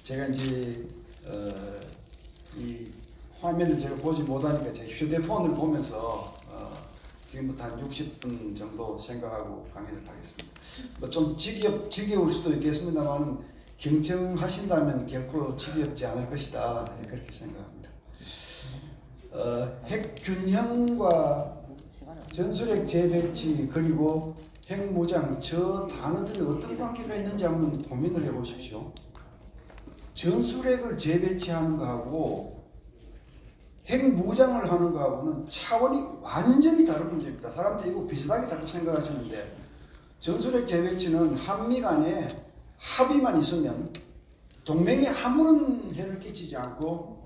제가 이제 이 화면을 제가 보지 못하니까 제 휴대폰을 보면서 지금부터 한 60분 정도 생각하고 강의를 하겠습니다. 뭐 좀 지겨울 수도 있겠습니다만 경청하신다면 결코 지겹지 않을 것이다 그렇게 생각합니다. 핵균형과 전술핵 재배치 그리고 핵무장 저 단어들이 어떤 관계가 있는지 한번 고민을 해보십시오. 전술핵을 재배치하는 거하고 핵무장을 하는 거하고는 차원이 완전히 다른 문제입니다. 사람들이 이거 비슷하게 자꾸 생각하시는데 전술핵 재배치는 한미 간에 합의만 있으면 동맹에 아무런 해를 끼치지 않고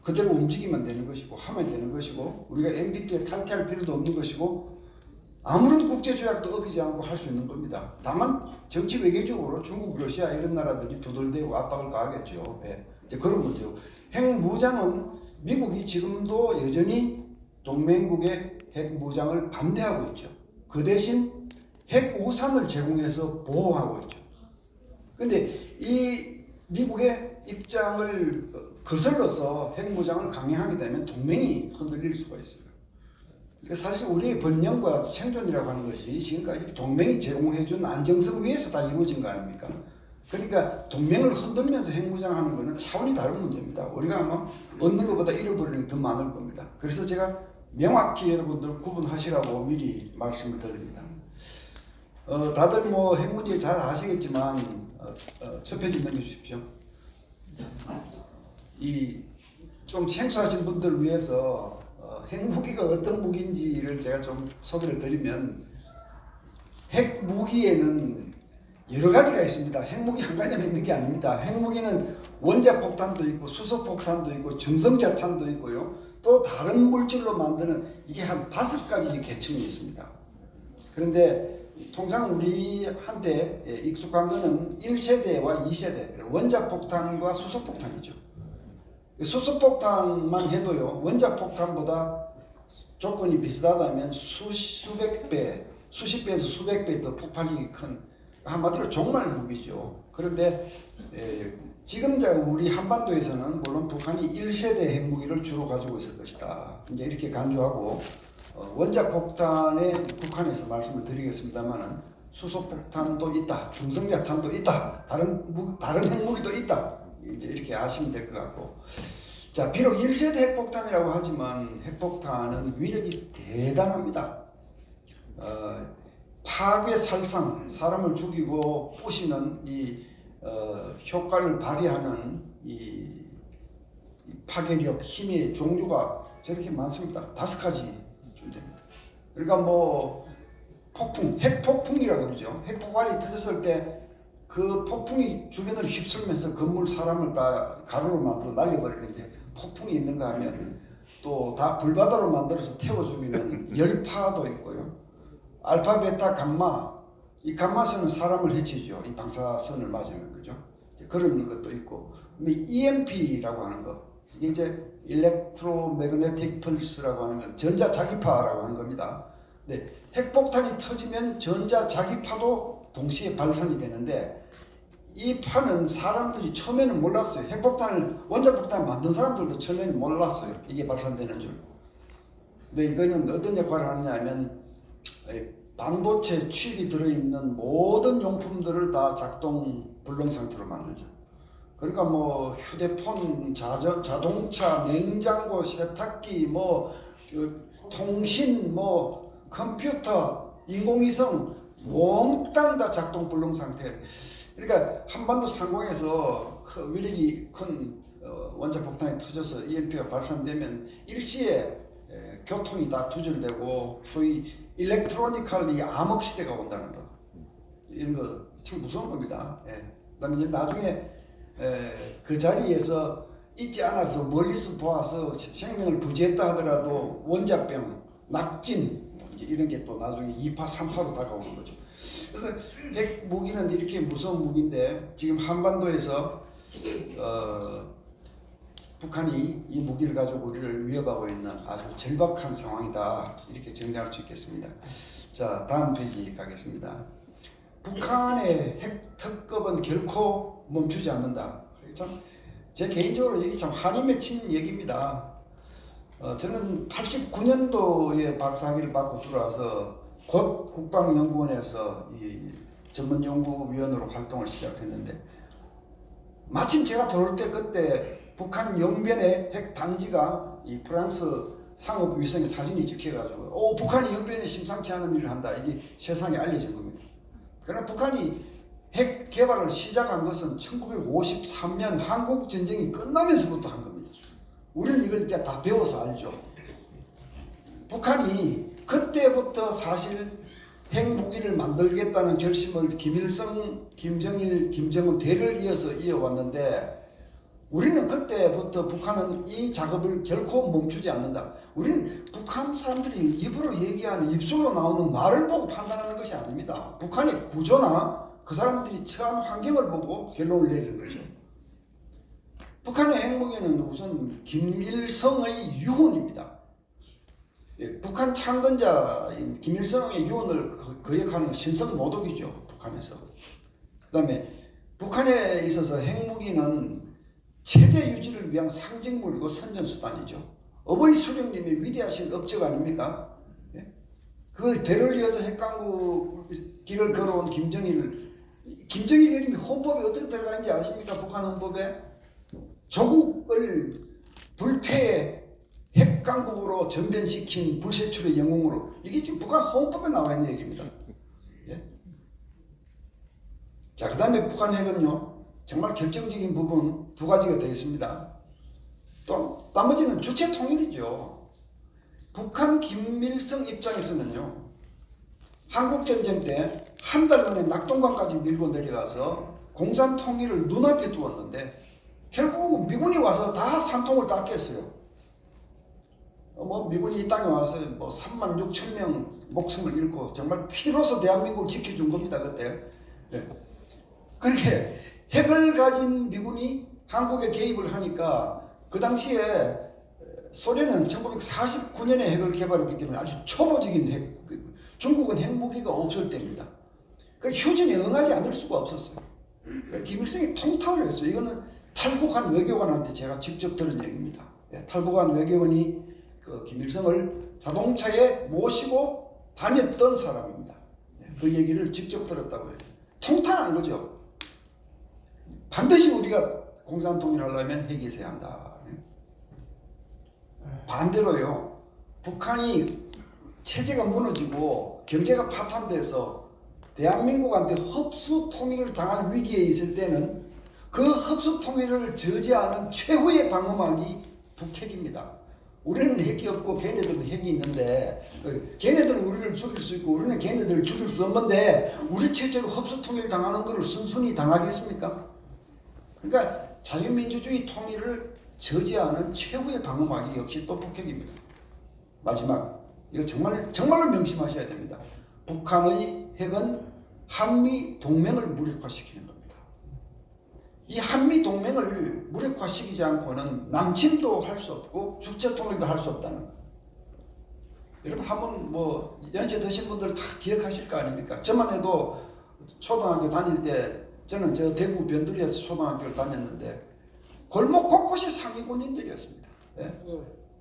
그대로 움직이면 되는 것이고 하면 되는 것이고 우리가 NPT에 탈퇴할 필요도 없는 것이고 아무런 국제조약도 어기지 않고 할 수 있는 겁니다. 다만 정치 외교적으로 중국, 러시아 이런 나라들이 두들대고 압박을 가하겠죠. 네. 이제 그런 문제고 핵무장은 미국이 지금도 여전히 동맹국의 핵무장을 반대하고 있죠. 그 대신 핵우산을 제공해서 보호하고 있죠. 그런데 이 미국의 입장을 거슬러서 핵무장을 강행하게 되면 동맹이 흔들릴 수가 있어요. 사실 우리의 번영과 생존이라고 하는 것이 지금까지 동맹이 제공해준 안정성 위에서 다 이루어진 거 아닙니까? 그러니까 동맹을 흔들면서 핵무장하는 것은 차원이 다른 문제입니다. 우리가 아마 얻는 것보다 잃어버리는 게 더 많을 겁니다. 그래서 제가 명확히 여러분들 구분하시라고 미리 말씀을 드립니다. 다들 뭐 핵 문제 잘 아시겠지만 첫 페이지 넘겨주십시오. 이 좀 생소하신 분들을 위해서 핵무기가 어떤 무기인지를 제가 좀 소개를 드리면 핵무기에는 여러 가지가 있습니다. 핵무기 한 가지만 있는 게 아닙니다. 핵무기는 원자폭탄도 있고 수소폭탄도 있고 중성자탄도 있고요. 또 다른 물질로 만드는 이게 한 5가지 계층이 있습니다. 그런데 통상 우리한테 익숙한 거는 1세대와 2세대 원자폭탄과 수소폭탄이죠. 수소폭탄만 해도요. 원자폭탄보다 조건이 비슷하다면 수십 배에서 수백 배 더 폭발력이 큰 한마디로 종말 무기죠. 그런데 지금 우리 한반도에서는 물론 북한이 1세대 핵무기를 주로 가지고 있을 것이다. 이제 이렇게 간주하고 원자폭탄에 국한해서 말씀을 드리겠습니다만은 수소폭탄도 있다, 중성자탄도 있다, 다른 핵무기도 있다. 이제 이렇게 아시면 될 것 같고, 자 비록 1세대 핵폭탄이라고 하지만 핵폭탄은 위력이 대단합니다. 파괴 살상, 사람을 죽이고 부시는 이 효과를 발휘하는 이 파괴력, 힘의 종류가 저렇게 많습니다. 5가지 존재입니다. 그러니까 뭐 폭풍, 핵폭풍이라고 그러죠. 핵폭발이 터졌을 때 그 폭풍이 주변을 휩쓸면서 건물, 사람을 다 가루로 만들어 날려버리는 이제 폭풍이 있는가 하면 또 다 불바다로 만들어서 태워 죽이는 열파도 있고요. 알파, 베타, 감마, 이 감마선은 사람을 해치죠. 이 방사선을 맞으면 그죠. 그런 것도 있고, EMP라고 하는 거, 이게 이제 일렉트로매그네틱 펄스라고 하는 건 전자자기파라고 하는 겁니다. 네, 핵폭탄이 터지면 전자자기파도 동시에 발산이 되는데 이 파는 사람들이 처음에는 몰랐어요. 원자폭탄을 만든 사람들도 처음에는 몰랐어요. 이게 발산되는 줄. 근데 이거는 어떤 역할을 하느냐 하면 반도체 칩이 들어있는 모든 용품들을 다 작동 불능 상태로 만들죠. 그러니까 뭐 휴대폰, 자동차, 냉장고, 세탁기, 통신, 컴퓨터, 인공위성 몽땅 다 작동 불능 상태. 그러니까 한반도 상공에서 위력이 큰 원자폭탄이 터져서 EMP가 발산되면 일시에 교통이 다 두절되고 소위 일렉트로니컬리 암흑 시대가 온다는 거. 이런 거 참 무서운 겁니다. 그다음에 이제 나중에 그 자리에서 있지 않아서 멀리서 보아서 생명을 부지했다 하더라도 원자병, 낙진 이런 게 또 나중에 2파, 3파로 다가오는 거죠. 그래서 핵무기는 이렇게 무서운 무기인데 지금 한반도에서 북한이 이 무기를 가지고 우리를 위협하고 있는 아주 절박한 상황이다. 이렇게 정리할 수 있겠습니다. 자, 다음 페이지 가겠습니다. 북한의 핵 특급은 결코 멈추지 않는다. 참 제 개인적으로 이게 참 한이 맺힌 얘기입니다. 저는 89년도에 박사학위를 받고 들어와서 곧 국방연구원에서 이 전문연구위원으로 활동을 시작했는데 마침 제가 들어올 때 그때 북한 영변의 핵 단지가 이 프랑스 상업 위성의 사진이 찍혀가지고 북한이 영변에 심상치 않은 일을 한다 이게 세상에 알려진 겁니다. 그러나 북한이 핵 개발을 시작한 것은 1953년 한국 전쟁이 끝나면서부터 한 겁니다. 우리는 이걸 이제 다 배워서 알죠. 북한이 그때부터 사실 핵무기를 만들겠다는 결심을 김일성, 김정일, 김정은 대를 이어서 이어왔는데 우리는 그때부터 북한은 이 작업을 결코 멈추지 않는다. 우리는 북한 사람들이 입으로 얘기하는 입술로 나오는 말을 보고 판단하는 것이 아닙니다. 북한의 구조나 그 사람들이 처한 환경을 보고 결론을 내리는 거죠. 북한의 핵무기는 우선 김일성의 유언입니다. 북한 창건자인 김일성의 유언을 거역하는 신성모독이죠. 북한에서. 그 다음에 북한에 있어서 핵무기는 체제 유지를 위한 상징물이고 선전수단이죠. 어버이 수령님이 위대하신 업적 아닙니까? 그 대를 이어서 핵강국 길을 걸어온 김정일 이름이 헌법에 어떻게 들어가는지 아십니까? 북한 헌법에 조국을 불패의 핵강국으로 전변시킨 불세출의 영웅으로 이게 지금 북한 헌법에 나와 있는 얘기입니다. 예? 자, 그 다음에 북한 핵은요 정말 결정적인 부분 두 가지가 되어 있습니다. 또 나머지는 주체 통일이죠. 북한 김일성 입장에서는요 한국전쟁 때 한 달 만에 낙동강까지 밀고 내려가서 공산 통일을 눈앞에 두었는데 결국 미군이 와서 다 산통을 다 깼어요. 미군이 이 땅에 와서 3만 6천 명 목숨을 잃고 정말 피로서 대한민국을 지켜준 겁니다 그때. 네. 그렇게 핵을 가진 미군이 한국에 개입을 하니까 그 당시에 소련은 1949년에 핵을 개발했기 때문에 아주 초보적인 핵, 중국은 핵무기가 없을 때입니다. 그 휴전에 응하지 않을 수가 없었어요. 김일성이 통탄을 했어요. 이거는 탈북한 외교관한테 제가 직접 들은 얘기입니다. 탈북한 외교관이 그 김일성을 자동차에 모시고 다녔던 사람입니다. 그 얘기를 직접 들었다고 해요. 통탄한 거죠. 반드시 우리가 공산통일하려면 핵이 있어야 한다. 반대로요. 북한이 체제가 무너지고 경제가 파탄돼서 대한민국한테 흡수 통일을 당할 위기에 있을 때는 그 흡수 통일을 저지하는 최후의 방어막이 북핵입니다. 우리는 핵이 없고 걔네들은 핵이 있는데 걔네들은 우리를 죽일 수 있고 우리는 걔네들을 죽일 수 없는데 우리 체제로 흡수 통일 당하는 것을 순순히 당하겠습니까? 그러니까 자유민주주의 통일을 저지하는 최후의 방어막이 역시 또 북핵입니다. 마지막 이거 정말로 명심하셔야 됩니다. 북한의 핵은 한미 동맹을 무력화시키는 겁니다. 이 한미 동맹을 무력화시키지 않고는 남침도 할 수 없고 국제 통일도 할 수 없다는 거. 여러분 한번 연세 드신 분들 다 기억하실 거 아닙니까? 저만 해도 초등학교 다닐 때 저는 저 대구 변두리에서 초등학교를 다녔는데 골목 곳곳이 상위군인들이었습니다. 예?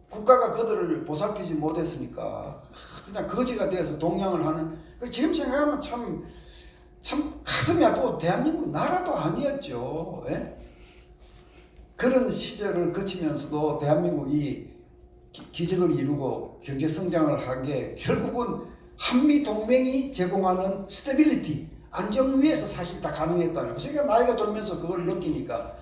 국가가 그들을 보살피지 못했으니까 그냥 거지가 되어서 동양을 하는. 지금 생각하면 참 가슴이 아프고 대한민국 나라도 아니었죠. 예? 그런 시절을 거치면서도 대한민국이 기적을 이루고 경제 성장을 한 게 결국은 한미 동맹이 제공하는 스테빌리티, 안정 위에서 사실 다 가능했다는 거죠. 그러니까 나이가 들면서 그걸 느끼니까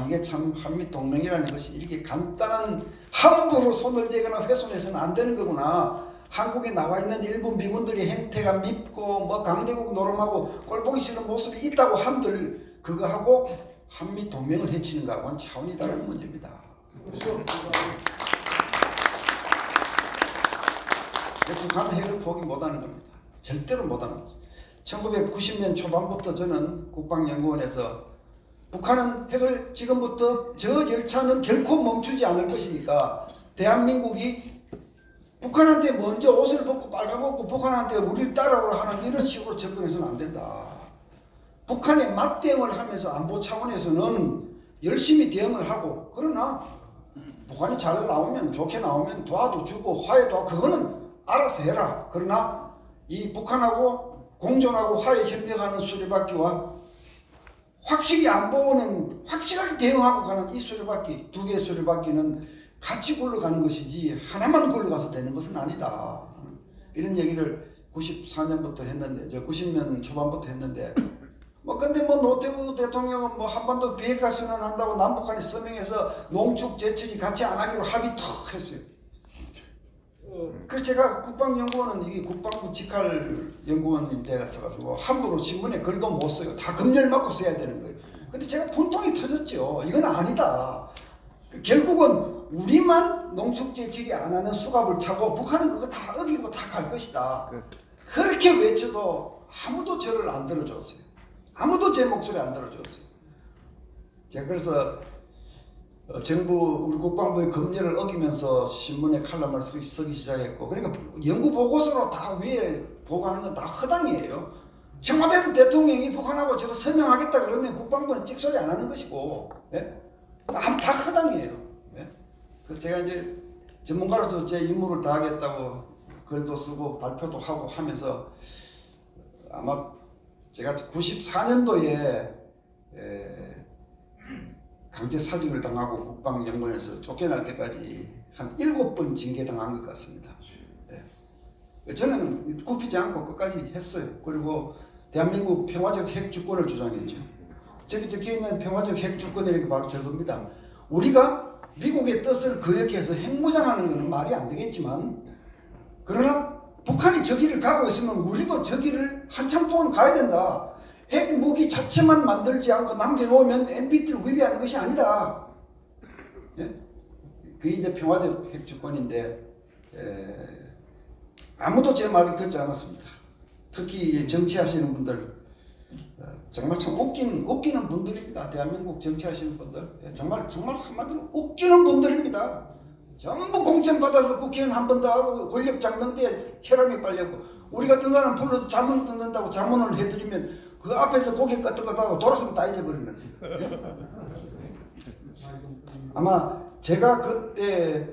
이게 참 한미 동맹이라는 것이 이렇게 간단한 함부로 손을 대거나 훼손해서는 안 되는 거구나. 한국에 나와 있는 일본 미군들이 행태가 밉고 강대국 노름하고 꼴보기 싫은 모습이 있다고 한들 그거하고 한미 동맹을 해치는 거하고는 차원이 다른 문제입니다. 북한은 핵을 포기 못하는 겁니다. 절대로 못하는 거죠. 1990년 초반부터 저는 국방연구원에서 북한은 핵을 지금부터 저 열차는 결코 멈추지 않을 것이니까 대한민국이 북한한테 먼저 옷을 벗고 빨아먹고 북한한테 우리를 따라오라 하는 이런 식으로 접근해서는 안 된다. 북한에 맞대응을 하면서 안보 차원에서는 열심히 대응을 하고, 그러나 북한이 잘 나오면, 좋게 나오면 도와주고 화해도 하고, 그거는 알아서 해라. 그러나 이 북한하고 공존하고 화해 협력하는 수레바퀴와 확실히 안 보고는 확실하게 대응하고 가는 이 수레바퀴, 두 개의 수레바퀴는 같이 굴러가는 것이지 하나만 굴러가서 되는 것은 아니다. 이런 얘기를 94년부터 했는데, 저 90년 초반부터 했는데, 근데 노태우 대통령은 한반도 비핵화 선언한다고 남북한이 서명해서 농축 제철이 같이 안 하기로 합의 턱 했어요. 그래서 제가 국방연구원은 이게 국방부 직할연구원이 되었어가지고 함부로 신문에 글도 못 써요. 다 검열 맞고 써야 되는 거예요. 근데 제가 분통이 터졌죠. 이건 아니다. 결국은 우리만 농축 제철이 안 하는 수갑을 차고 북한은 그거 다 어기고 다 갈 것이다. 그렇게 외쳐도 아무도 저를 안 들어줬어요. 아무도 제 목소리 안 들어줬어요. 제가 그래서 정부 우리 국방부의 검열을 어기면서 신문에 칼럼을 쓰기 시작했고, 그러니까 연구 보고서로 다 위에 보고하는 건 다 허당이에요. 청와대에서 대통령이 북한하고 제가 서명하겠다 그러면 국방부는 찍소리 안 하는 것이고, 예? 다 허당이에요. 예? 그래서 제가 이제 전문가로서 제 임무를 다하겠다고 글도 쓰고 발표도 하고 하면서 아마 제가 94년도에 강제 사직을 당하고 국방연구원에서 쫓겨날 때까지 한 7번 징계당한 것 같습니다. 예. 저는 굽히지 않고 끝까지 했어요. 그리고 대한민국 평화적 핵주권을 주장했죠. 저기 적혀있는 평화적 핵주권이라는 게 바로 저겁니다. 우리가 미국의 뜻을 거역해서 핵무장하는 것은 말이 안 되겠지만, 그러나 북한이 저 길을 가고 있으면 우리도 저 길을 한참 동안 가야 된다. 핵무기 자체만 만들지 않고 남겨놓으면 NPT를 위배하는 것이 아니다. 예? 그게 이제 평화적 핵주권인데, 아무도 제 말을 듣지 않았습니다. 특히 정치하시는 분들, 정말 참 웃기는 분들입니다. 대한민국 정치하시는 분들, 정말 한마디로 웃기는 분들입니다. 전부 공천 받아서 국회의원 한 번 더 하고 권력 장당대에 혈압이 빨렸고, 우리 같은 사람 불러서 자문 듣는다고 자문을 해드리면 그 앞에서 고개 끄덕끄덕하고 돌아서면 다 잊어버리는 거예요. 아마 제가 그때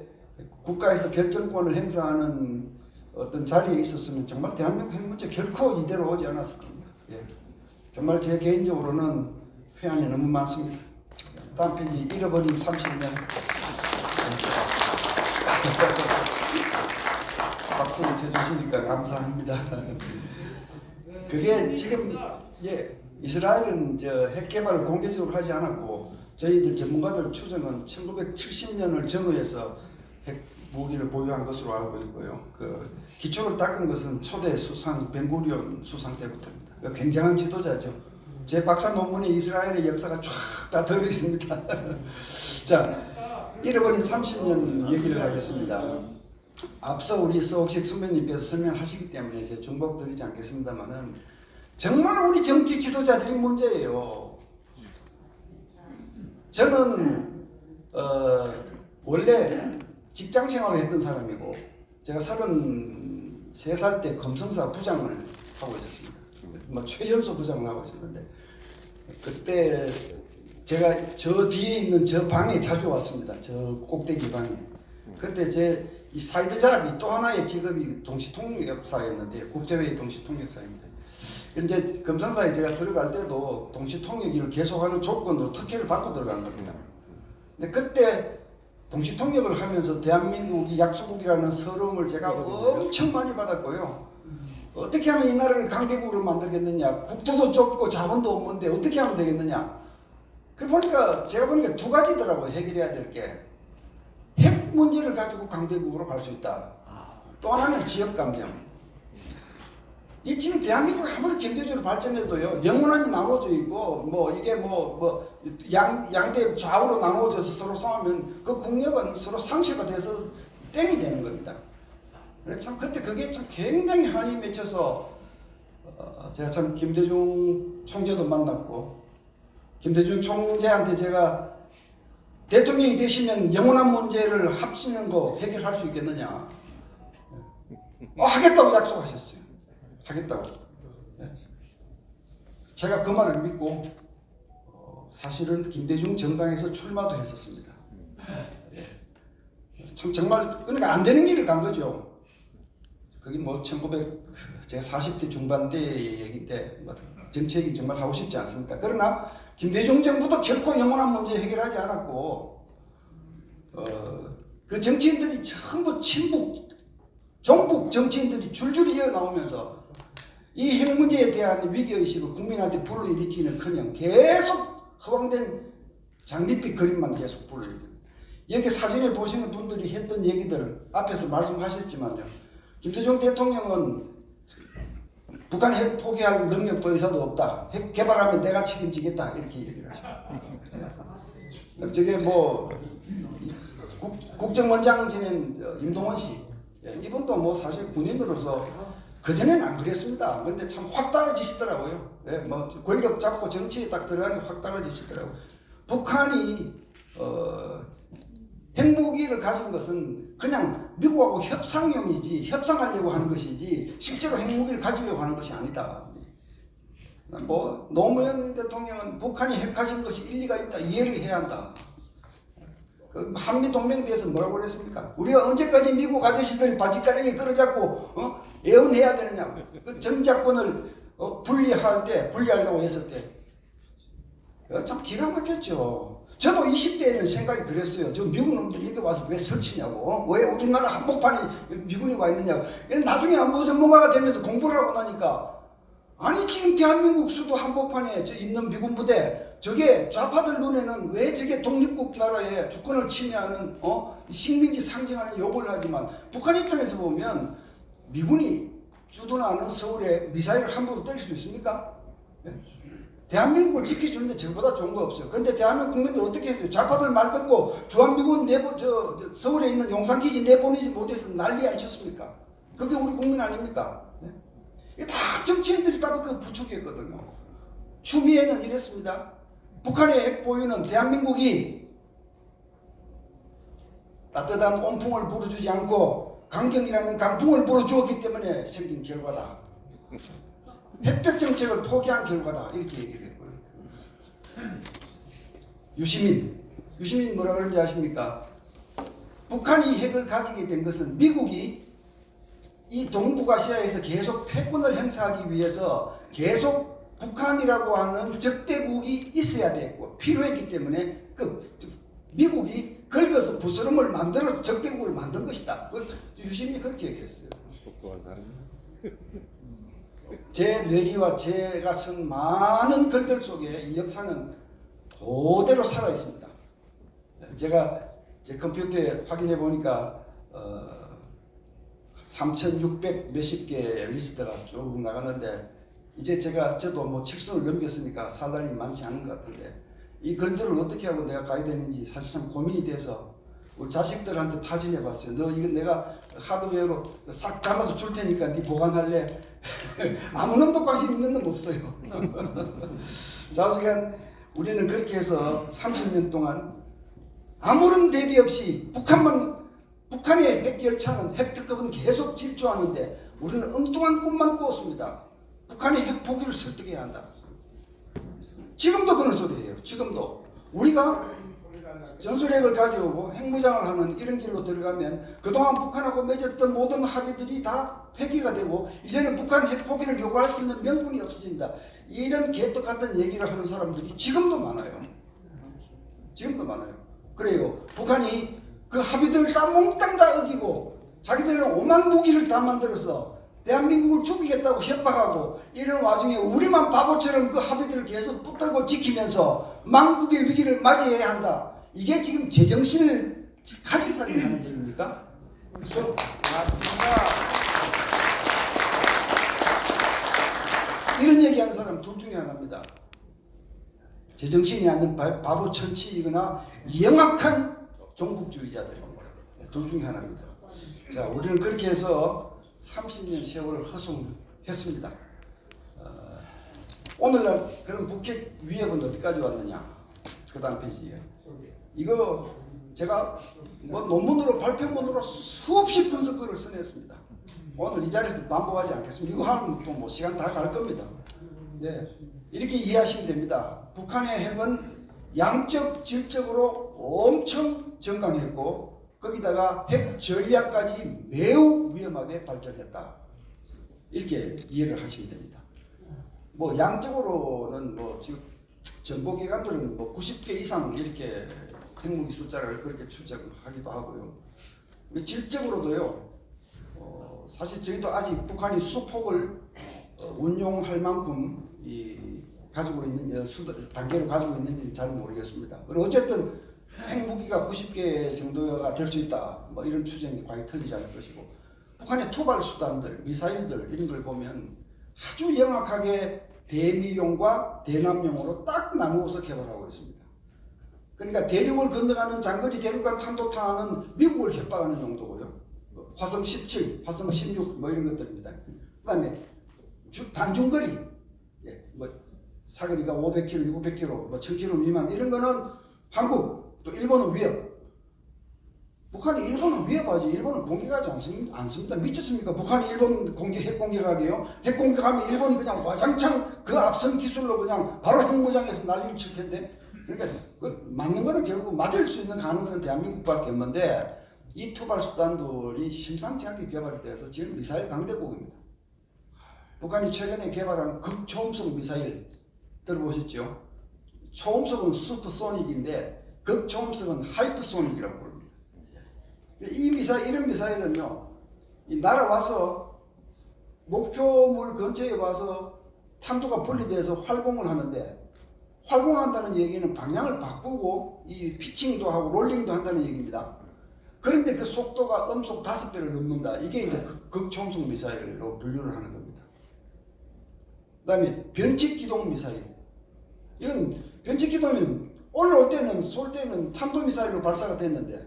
국가에서 결정권을 행사하는 어떤 자리에 있었으면 정말 대한민국 핵 문제 결코 이대로 오지 않았을 겁니다. 예. 정말 제 개인적으로는 회한이 너무 많습니다. 다음 페이지, 잃어버린 30년. 박수를 쳐주시니까 감사합니다. 그게 지금 이스라엘은 핵 개발을 공개적으로 하지 않았고, 저희들 전문가들 추정은 1970년을 전후해서 핵 무기를 보유한 것으로 알고 있고요. 그 기초를 닦은 것은 초대 수상 벤구리온 수상 때부터입니다. 굉장한 지도자죠. 제 박사 논문에 이스라엘의 역사가 쫙 다 들어 있습니다. 자, 잃어버린 30년 얘기를 하겠습니다. 앞서 우리 서옥식 선배님께서 설명하시기 때문에 제 중복 드리지 않겠습니다만은, 정말 우리 정치 지도자들이 문제예요. 저는 원래 직장 생활을 했던 사람이고, 제가 33살 때 검성사 부장을 하고 있었습니다. 최연소 부장을 하고 있었는데, 그때 제가 저 뒤에 있는 저 방에 자주 왔습니다. 저 꼭대기 방에. 그때 제 이 사이드 잡이 또 하나의 직업이 동시통역사였는데, 국제회의 동시통역사입니다. 이제 검성사에 제가 들어갈 때도 동시통역을 계속하는 조건으로 특혜를 받고 들어간 겁니다. 근데 그때 동시통역을 하면서 대한민국이 약소국이라는 서러움을 제가 엄청 많이 받았고요. 어떻게 하면 이 나라를 강대국으로 만들겠느냐, 국토도 좁고 자원도 없는데 어떻게 하면 되겠느냐. 제가 보니까 두 가지더라고요. 해결해야 될 게. 핵 문제를 가지고 강대국으로 갈 수 있다. 또 하나는 지역감정. 이 지금 대한민국이 아무리 경제적으로 발전해도요, 영원함이 나눠져 있고, 이게 양대 좌우로 나눠져서 서로 싸우면 그 국력은 서로 상쇄가 돼서 땡이 되는 겁니다. 그래서 참 그때 그게 참 굉장히 한이 맺혀서, 제가 참 김대중 총재도 만났고, 김대중 총재한테 제가 대통령이 되시면 영원한 문제를 합치는 거 해결할 수 있겠느냐. 하겠다고 약속하셨어요. 하겠다고. 제가 그 말을 믿고 사실은 김대중 정당에서 출마도 했었습니다. 참 정말 그러니까 안 되는 길을 간 거죠. 그게 뭐 제가 40대 중반대 얘기인데 뭐 정책이 정말 하고 싶지 않습니까? 그러나 김대중 정부도 결코 영원한 문제 해결하지 않았고 그 정치인들이 전부 친북, 종북 정치인들이 줄줄이 이어 나오면서 이 핵 문제에 대한 위기의식을 국민한테 불러일으키는커녕 계속 허황된 장밋빛 그림만 계속 불러일으킵니다. 이렇게 사진에 보시는 분들이 했던 얘기들 앞에서 말씀하셨지만요. 김대중 대통령은 북한 핵 포기할 능력도 의사도 없다. 핵 개발하면 내가 책임지겠다. 이렇게 얘기를 하죠. 저게 뭐 국정원장 지낸 임동원 씨 이분도 뭐 사실 군인으로서 그전에는 안 그랬습니다. 근데 참 확 달라지시더라고요. 뭐 권력 잡고 정치에 딱 들어가니 확 달라지시더라고요. 북한이 핵무기를 가진 것은 그냥 미국하고 협상용이지 협상하려고 하는 것이지 실제로 핵무기를 가지려고 하는 것이 아니다. 뭐 노무현 대통령은 북한이 핵 가진 것이 일리가 있다 이해를 해야 한다. 그 한미 동맹에 대해서 뭐라고 그랬습니까? 우리가 언제까지 미국 아저씨들 바지가랑이 끌어잡고 애원해야 되느냐? 그 전작권을 분리하려고 했을 때 참 기가 막혔죠. 저도 20대에는 생각이 그랬어요. 저 미국 놈들이 여기 와서 왜 설치냐고, 왜 우리나라 한복판에 미군이 와 있느냐고. 나중에 안보 전문가가 되면서 공부를 하고 나니까 아니 지금 대한민국 수도 한복판에 있는 미군 부대 저게 좌파들 눈에는 왜 저게 독립국 나라에 주권을 침해하는 식민지 상징하는 욕을 하지만 북한 입장에서 보면 미군이 주둔하는 서울에 미사일을 함부로 때릴 수 있습니까? 네? 대한민국을 지켜주는데 저보다 좋은 거 없어요. 근데 대한민국 국민들 어떻게 했어요? 좌파들 말 듣고 주한미군 서울에 있는 용산기지 내보내지 못해서 난리 안 쳤습니까? 그게 우리 국민 아닙니까? 네? 이게 다 정치인들이 다 그 부추겼거든요. 추미애는 이랬습니다. 북한의 핵 보유는 대한민국이 따뜻한 온풍을 불어주지 않고 강경이라는 강풍을 불어주었기 때문에 생긴 결과다. 햇볕 정책을 포기한 결과다. 이렇게 얘기를 했고요. 유시민 뭐라 그런지 아십니까? 북한이 핵을 가지게 된 것은 미국이 이 동북아시아에서 계속 패권을 행사하기 위해서 계속 북한이라고 하는 적대국이 있어야 됐고 필요했기 때문에 미국이 긁어서 부스럼을 만들어서 적대국을 만든 것이다. 유시민이 그렇게 얘기했어요. 제 뇌리와 제가 쓴 많은 글들 속에 이 역사는 그대로 살아 있습니다. 제가 제 컴퓨터에 확인해 보니까 3,600 몇십 개 리스트가 쭉 나가는데 이제 저도 뭐 칠순을 넘겼으니까 살 날이 많지 않은 것 같은데 이 글들을 어떻게 하고 내가 가야 되는지 사실 참 고민이 돼서 우리 자식들한테 타진해 봤어요. 너 이거 내가 하드웨어로 싹 담아서 줄 테니까 네 보관할래? 아무 놈도 관심 있는 놈 없어요. 좌우지간 우리는 그렇게 해서 30년 동안 아무런 대비 없이 북한의 핵열차는 핵특급은 계속 질주하는데 우리는 엉뚱한 꿈만 꾸었습니다. 북한의 핵 포기를 설득해야 한다. 지금도 그런 소리예요. 지금도 우리가 전술핵을 가져오고 핵무장을 하는 이런 길로 들어가면 그동안 북한하고 맺었던 모든 합의들이 다 폐기가 되고 이제는 북한 핵 포기를 요구할 수 있는 명분이 없습니다. 이런 개떡 같은 얘기를 하는 사람들이 지금도 많아요. 지금도 많아요. 그래요. 북한이 그 합의들을 다 몽땅 다 어기고 자기들은 오만 무기를 다 만들어서 대한민국을 죽이겠다고 협박하고 이런 와중에 우리만 바보처럼 그 합의들을 계속 붙들고 지키면서 망국의 위기를 맞이해야 한다. 이게 지금 제정신을 가진 사람이 하는 얘기입니까? 맞습니다. 이런 얘기하는 사람 둘 중에 하나입니다. 제정신이 아닌 바보 천치이거나 영악한 종북주의자들입니다. 둘 중에 하나입니다. 자, 우리는 그렇게 해서 30년 세월을 허송했습니다. 오늘날 그럼 북핵 위협은 어디까지 왔느냐? 그 다음 페이지에 이거 제가 뭐 논문으로 발표문으로 수없이 분석글을 써냈습니다. 오늘 이 자리에서 반복하지 않겠습니다. 이거 하면 또 뭐 시간 다 갈 겁니다. 네, 이렇게 이해하시면 됩니다. 북한의 핵은 양적 질적으로 엄청 정강했고 거기다가 핵 전략까지 매우 위험하게 발전했다. 이렇게 이해를 하시면 됩니다. 뭐 양적으로는 뭐 지금 정보기관들은 뭐 90개 이상 이렇게 핵무기 숫자를 그렇게 추정하기도 하고요. 질적으로도요. 사실 저희도 아직 북한이 수폭을 운용할 만큼 가지고 있는 단계로 가지고 있는지는 잘 모르겠습니다. 그리고 어쨌든 핵무기가 90개 정도가 될 수 있다. 뭐 이런 추정이 과연 틀리지 않을 것이고 북한의 투발 수단들, 미사일들 이런 걸 보면 아주 영악하게 대미용과 대남용으로 딱 나누어서 개발하고 있습니다. 그러니까 대륙을 건너가는 장거리 대륙간 탄도탄은 미국을 협박하는 용도고요. 화성 17, 화성 16 뭐 이런 것들입니다. 그다음에 단중거리, 뭐 사거리가 500km, 600km, 뭐 1000km 미만 이런 거는 한국 또 일본은 위협. 북한이 일본은 위협하지 일본은 공격하지 않습니다. 미쳤습니까? 북한이 일본 핵 공격하게요? 핵 공격하면 일본이 그냥 와장창 그 앞선 기술로 그냥 바로 핵무장에서 난리를 칠 텐데 그러니까 그 맞는 거는 결국 맞을 수 있는 가능성은 대한민국밖에 없는데 이 투발 수단들이 심상치 않게 개발이 되어서 지금 미사일 강대국입니다. 북한이 최근에 개발한 극초음속 미사일 들어보셨죠? 초음속은 슈퍼소닉인데 극초음속은 하이퍼소닉이라고 부릅니다. 이런 미사일은요, 날아와서 목표물 근처에 와서 탄도가 분리돼서 활공을 하는데 활공한다는 얘기는 방향을 바꾸고 이 피칭도 하고 롤링도 한다는 얘기입니다. 그런데 그 속도가 음속 5배를 넘는다. 이게 이제 극초음속 미사일로 분류를 하는 겁니다. 그 다음에 변칙기동 미사일. 이건 변칙기동은 올라올 때는 쏠 때는 탄도미사일로 발사가 됐는데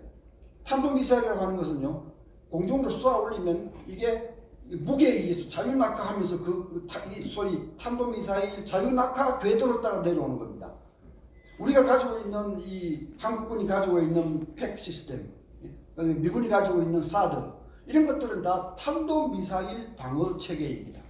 탄도미사일이라고 하는 것은요 공중으로 쏘아 올리면 이게 무게에 의해서 자유낙하하면서 소위 탄도미사일 자유낙하 궤도를 따라 내려오는 겁니다. 우리가 가지고 있는 이 한국군이 가지고 있는 팩 시스템, 그다음에 미군이 가지고 있는 사드 이런 것들은 다 탄도미사일 방어 체계입니다.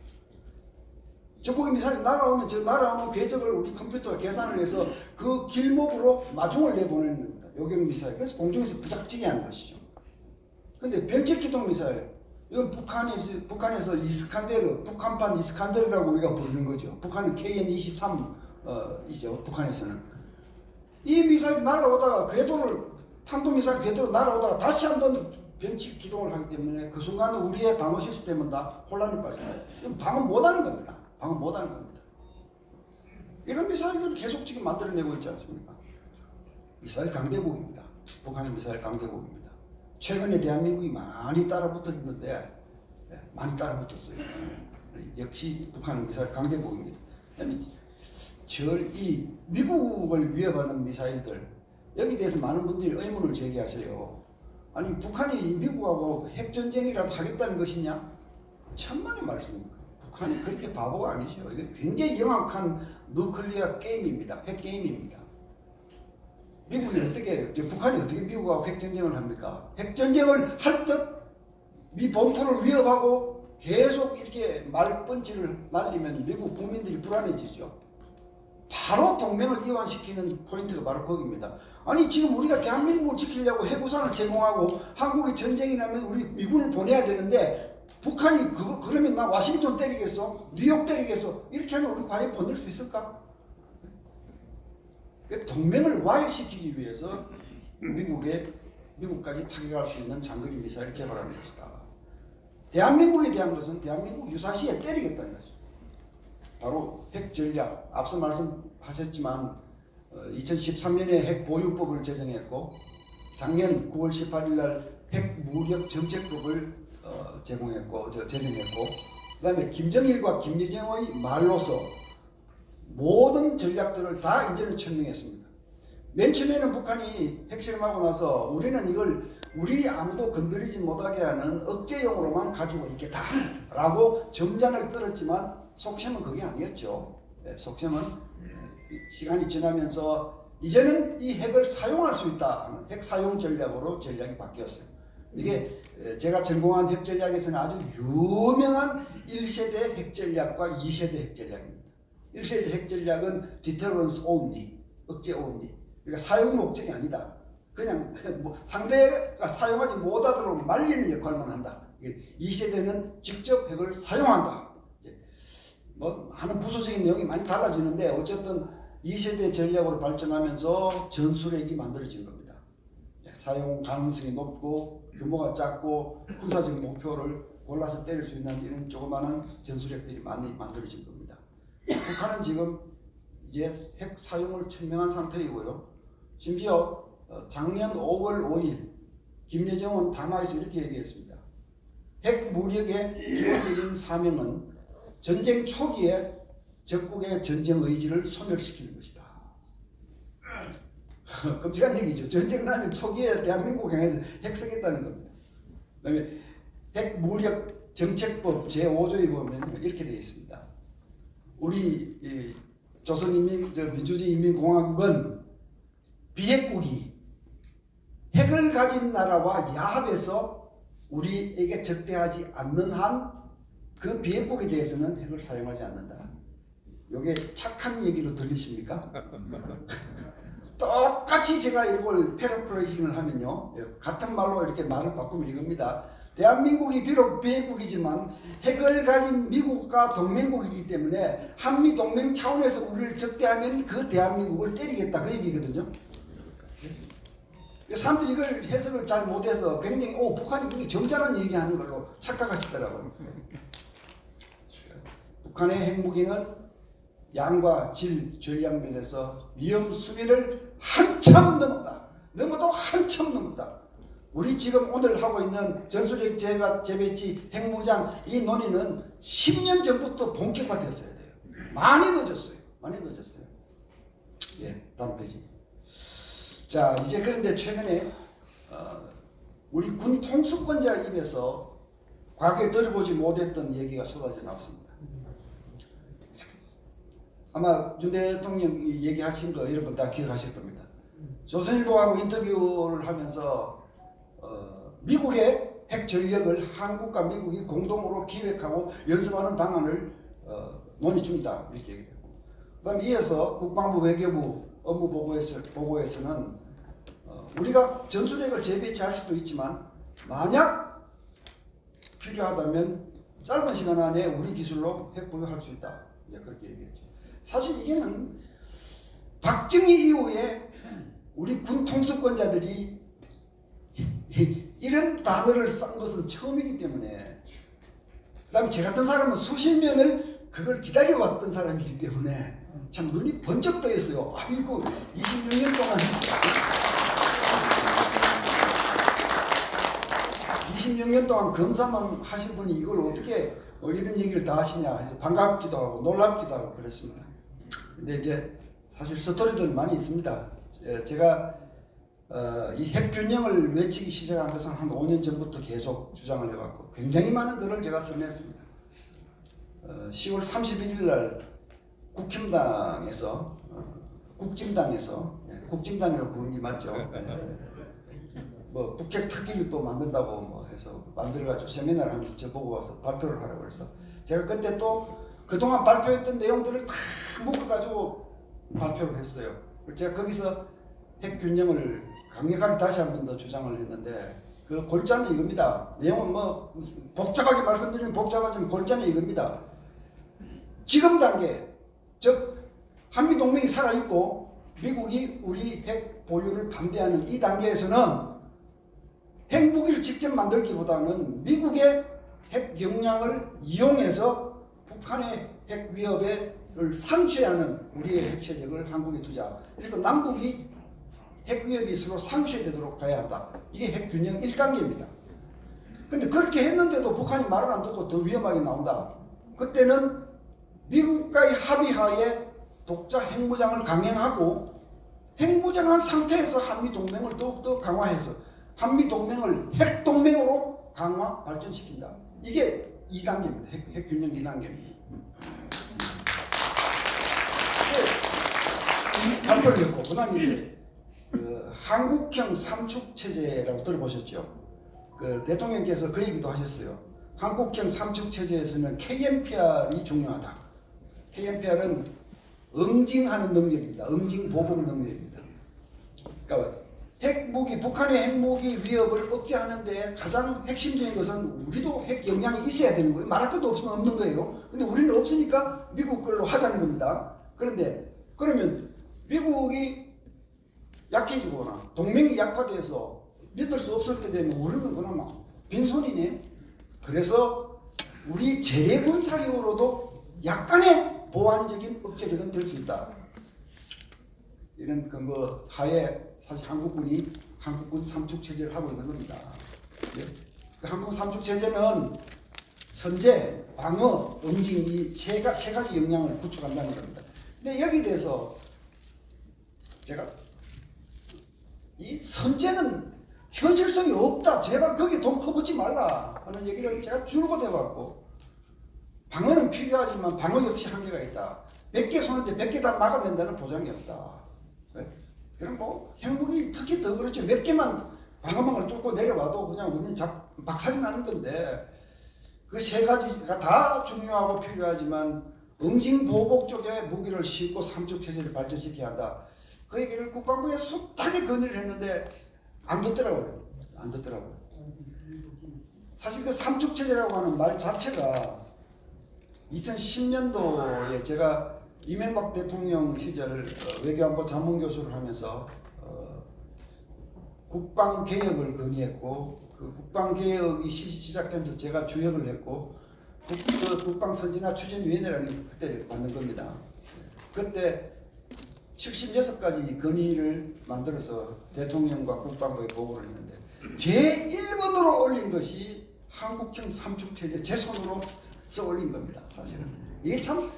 적국의 미사일이 날아오면 날아오는 궤적을 우리 컴퓨터가 계산을 해서 그 길목으로 마중을 내보내는 겁니다. 요격 미사일. 그래서 공중에서 부닥치게 하는 것이죠. 그런데 변칙기동 미사일, 이건 북한에서 이스칸데르, 북한판 이스칸데르라고 우리가 부르는 거죠. 북한은 KN-23이죠. 북한에서는. 이 미사일 날아오다가 탄도미사일 궤도로 날아오다가 다시 한번 변칙 기동을 하기 때문에 그 순간은 우리의 방어 시스템은 다 혼란에 빠져요. 방어 못하는 겁니다. 방어 못하는 겁니다. 이런 미사일들을 계속 지금 만들어내고 있지 않습니까? 미사일 강대국입니다. 북한의 미사일 강대국입니다. 최근에 대한민국이 많이 따라붙었는데 많이 따라붙었어요. 역시 북한은 미사일 강대국입니다. 이 미국을 위협하는 미사일들 여기 대해서 많은 분들이 의문을 제기하세요. 아니 북한이 미국하고 핵전쟁이라도 하겠다는 것이냐? 천만의 말씀입니다. 북한이 그렇게 바보가 아니죠. 이게 굉장히 영악한 누클리어 게임입니다. 핵 게임입니다. 북한이 어떻게 미국하고 핵전쟁을 합니까? 핵전쟁을 할 듯 미 본토를 위협하고 계속 이렇게 말펀치를 날리면 미국 국민들이 불안해지죠. 바로 동맹을 이완시키는 포인트가 바로 거기입니다. 아니 지금 우리가 대한민국을 지키려고 핵우산을 제공하고 한국이 전쟁이 나면 우리 미군을 보내야 되는데 북한이 그러면 나 와싱턴 때리겠어? 뉴욕 때리겠어? 이렇게 하면 우리 과연 보낼 수 있을까? 동맹을 와해시키기 위해서 미국까지 타격할 수 있는 장거리 미사일을 개발하는 것이다. 대한민국에 대한 것은 대한민국 유사시에 때리겠다는 것이죠. 바로 핵 전략. 앞서 말씀하셨지만 2013년에 핵 보유법을 제정했고 작년 9월 18일 날 핵 무력 정책법을 제정했고 그다음에 김정일과 김여정의 말로서 모든 전략들을 다 이제는 천명했습니다. 맨 처음에는 북한이 핵실험하고 나서 우리는 이걸 우리 아무도 건드리지 못하게 하는 억제용으로만 가지고 있겠다라고 점잔을 떨었지만 속셈은 그게 아니었죠. 속셈은 시간이 지나면서 이제는 이 핵을 사용할 수 있다 하는 핵 사용 전략으로 전략이 바뀌었어요. 이게 제가 전공한 핵 전략에서는 아주 유명한 1세대 핵 전략과 2세대 핵 전략입니다. 1세대 핵 전략은 deterrence only, 억제 only. 그러니까 사용 목적이 아니다. 그냥 뭐 상대가 사용하지 못하도록 말리는 역할만 한다. 2세대는 직접 핵을 사용한다. 뭐 많은 부수적인 내용이 많이 달라지는데 어쨌든 2세대 전략으로 발전하면서 전술핵이 만들어진 겁니다. 사용 가능성이 높고 규모가 작고 군사적 목표를 골라서 때릴 수 있는 이런 조그마한 전술핵들이 많이 만들어진 겁니다. 북한은 지금 이제 핵 사용을 천명한 상태이고요. 심지어 작년 5월 5일 김여정은 담화에서 이렇게 얘기했습니다. 핵 무력의 기본적인 사명은 전쟁 초기에 적국의 전쟁 의지를 소멸시키는 것이다. 끔찍한 얘기죠. 전쟁 나면 초기에 대한민국 향해서 핵 쓰겠다는 겁니다. 그다음에 핵 무력 정책법 제5조에 보면 이렇게 되어 있습니다. 우리 조선민주주의인민공화국은 비핵국이 핵을 가진 나라와 야합해서 우리에게 적대하지 않는 한 그 비핵국에 대해서는 핵을 사용하지 않는다. 이게 착한 얘기로 들리십니까? 똑같이 제가 이걸 패러프레이징을 하면요, 같은 말로 이렇게 말을 바꾸면 이겁니다. 대한민국이 비록 비핵국이지만 핵을 가진 미국과 동맹국이기 때문에 한미 동맹 차원에서 우리를 적대하면 그 대한민국을 때리겠다, 그 얘기거든요. 사람들이 이걸 해석을 잘 못해서 굉장히 북한이 그렇게 점잖은 얘기하는 걸로 착각하시더라고요. 북한의 핵무기는 양과 질 전략 면에서 위험 수비를 한참 넘었다. 넘어도 한참 넘었다. 우리 지금 오늘 하고 있는 전술핵 재배치 핵무장 이 논의는 10년 전부터 본격화되었어야 돼요. 많이 늦었어요. 많이 늦었어요. 예, 다음 페이지. 자, 이제 그런데 최근에 우리 군 통수권자 입에서 과거에 들어보지 못했던 얘기가 쏟아져 나왔습니다. 아마 윤 대통령이 얘기하신 거 여러분 다 기억하실 겁니다. 조선일보하고 인터뷰를 하면서 미국의 핵 전력을 한국과 미국이 공동으로 기획하고 연습하는 방안을 논의 중이다 이렇게 얘기해요. 그다음 이어서 국방부 외교부 업무 보고에서는 우리가 전술핵을 재배치할 수도 있지만 만약 필요하다면 짧은 시간 안에 우리 기술로 핵 보유할 수 있다. 그렇게 얘기했죠. 사실 이게는 박정희 이후에 우리 군 통수권자들이 이런 단어를 쓴 것은 처음이기 때문에, 그다음에 저 같은 사람은 수십 년을 그걸 기다려왔던 사람이기 때문에 참 눈이 번쩍 떠있어요. 아이고 26년 동안 26년 동안 검사만 하신 분이 이걸 어떻게 이런 얘기를 다 하시냐 해서 반갑기도 하고 놀랍기도 하고 그랬습니다. 근데 이제 사실 스토리들 많이 있습니다. 제가 이 핵균형을 외치기 시작한 것은 한 5년 전부터 계속 주장을 해왔고 굉장히 많은 글을 제가 써냈습니다. 10월 31일 날 국힘당에서 국짐당이라고 부르는 게 맞죠? 뭐 북핵 특위를 또 만든다고 뭐 해서 만들어가지고 세미나를 하면서 저보고 와서 발표를 하라고 그래서 제가 그때 또 그동안 발표했던 내용들을 다 묶어가지고 발표를 했어요. 제가 거기서 핵균형을 강력하게 다시 한 번 더 주장을 했는데 그 골자는 이겁니다. 내용은 뭐 복잡하게 말씀드리면 복잡하지만 골자는 이겁니다. 지금 단계, 즉 한미동맹이 살아있고 미국이 우리 핵 보유를 반대하는 이 단계에서는 핵무기를 직접 만들기보다는 미국의 핵 역량을 이용해서 북한의 핵 위협을 상쇄하는 우리의 핵 세력을 한국에 두자. 그래서 남북이 핵 위협이 서로 상쇄되도록 가야 한다. 이게 핵 균형 1단계입니다. 근데 그렇게 했는데도 북한이 말을 안 듣고 더 위험하게 나온다. 그때는 미국과의 합의하에 독자 핵무장을 강행하고 핵무장한 상태에서 한미동맹을 더욱더 강화해서 한미동맹을 핵동맹으로 강화 발전시킨다. 이게 2단계입니다. 핵균형 2단계입니다. 발표를 했고 그 다음에 한국형 삼축체제라고 들어보셨죠? 그 대통령께서 그 얘기도 하셨어요. 한국형 삼축체제에서는 KMPR이 중요하다. KMPR은 응징하는 능력입니다. 응징 보복 능력입니다. 그러니까 핵무기, 북한의 핵무기 위협을 억제하는데 가장 핵심적인 것은 우리도 핵 역량이 있어야 되는 거예요. 말할 것도 없으면 없는 거예요. 근데 우리는 없으니까 미국 걸로 하자는 겁니다. 그런데 그러면 미국이 약해지거나 동맹이 약화돼서 믿을 수 없을 때 되면 우리는 그냥 막 빈손이네. 그래서 우리 재래군 사력으로도 약간의 보완적인 억제력은 될 수 있다. 이런 근거 하에 사실 한국군 삼축 체제를 하고 있는 겁니다. 그 한국 삼축 체제는 선제, 방어, 응징 이 세 가지 역량을 구축한다는 겁니다. 근데 여기에 대해서 제가 이 선제는 현실성이 없다. 제발 거기에 돈 퍼붓지 말라 하는 얘기를 제가 줄곧 해왔고, 방어는 필요하지만 방어 역시 한계가 있다. 100개 쏘는데 100개 다 막아낸다는 보장이 없다. 그럼 뭐 핵무기 특히 더 그렇죠. 몇 개만 방어망을 뚫고 내려와도 그냥 우리는 박살이 나는 건데, 그 세 가지가 다 중요하고 필요하지만 응징 보복 쪽에 무기를 싣고 삼축 체제를 발전시켜야 한다. 그 얘기를 국방부에 숱하게 건의를 했는데 안 듣더라고요. 안 듣더라고요. 사실 그 삼축 체제라고 하는 말 자체가 2010년도에 제가 이명박 대통령 시절 외교안보 자문교수를 하면서 국방개혁을 건의했고, 그 국방개혁이 시작되면서 제가 주역을 했고, 국방선진화 추진위원회라는 그때 만든 겁니다. 그때 76가지 건의를 만들어서 대통령과 국방부에 보고를 했는데 제1번으로 올린 것이 한국형 삼축체제 제 손으로 써 올린 겁니다. 사실은 이게 참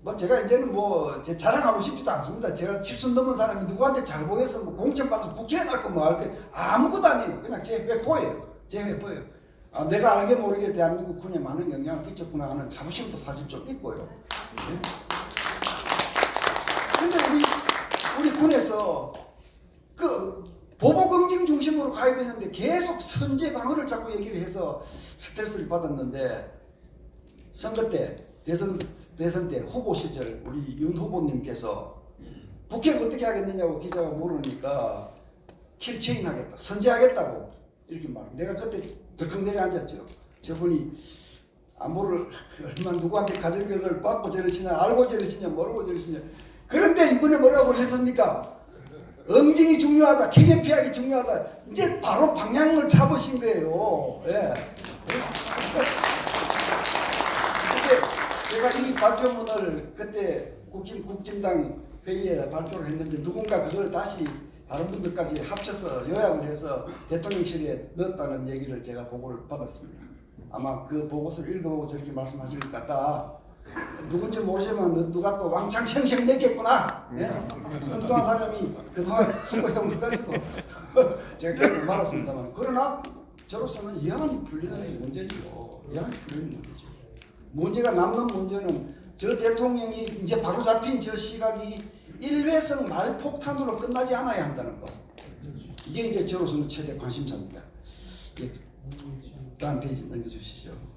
뭐 제가 이제는 뭐 제 자랑하고 싶지도 않습니다. 제가 70 넘은 사람이 누구한테 잘 보여서 뭐 공천 받아서 국회에 갈 거 뭐 할 거 아무것도 아니에요. 그냥 제 회포예요. 제 회포예요. 아, 내가 알게 모르게 대한민국 군에 많은 영향을 끼쳤구나 하는 자부심도 사실 좀 있고요. 근데 우리 군에서 그 보복응징 중심으로 가야 되는데 계속 선제 방어를 자꾸 얘기를 해서 스트레스를 받았는데, 선거 때 대선 때 후보 시절 우리 윤 후보님께서 북핵 어떻게 하겠느냐고 기자가 물으니까 킬체인 하겠다, 선제하겠다고 이렇게 말. 내가 그때 덜컥 내려앉았죠. 저분이 안보를 얼마 누구한테 가정교사를 받고 저러시냐, 알고 저러시냐, 모르고 저러시냐. 그런데 이번에 뭐라고 했습니까? 응징이 중요하다, KMPR이 중요하다. 이제 바로 방향을 잡으신 거예요. 예. 제가 이 발표문을 그때 국진당 회의에 발표를 했는데 누군가 그걸 다시 다른 분들까지 합쳐서 요약을 해서 대통령실에 넣었다는 얘기를 제가 보고를 받았습니다. 아마 그 보고서를 읽어보고 저렇게 말씀하실 것 같다. 누군지 모르지만 누가 또 왕창 셩셩 냈겠구나. 예? 엉뚱한 사람이 그동안 수고해온 것 같고 제가 그렇게 말았습니다만, 그러나 저로서는 영안이 풀리는 문제죠. 영안이 풀리는 문제죠. 문제가 남는 문제는 저 대통령이 이제 바로 잡힌 저 시각이 일회성 말폭탄으로 끝나지 않아야 한다는 거. 이게 이제 저로서는 최대 관심사입니다. 예. 다음 페이지 넘겨주시죠.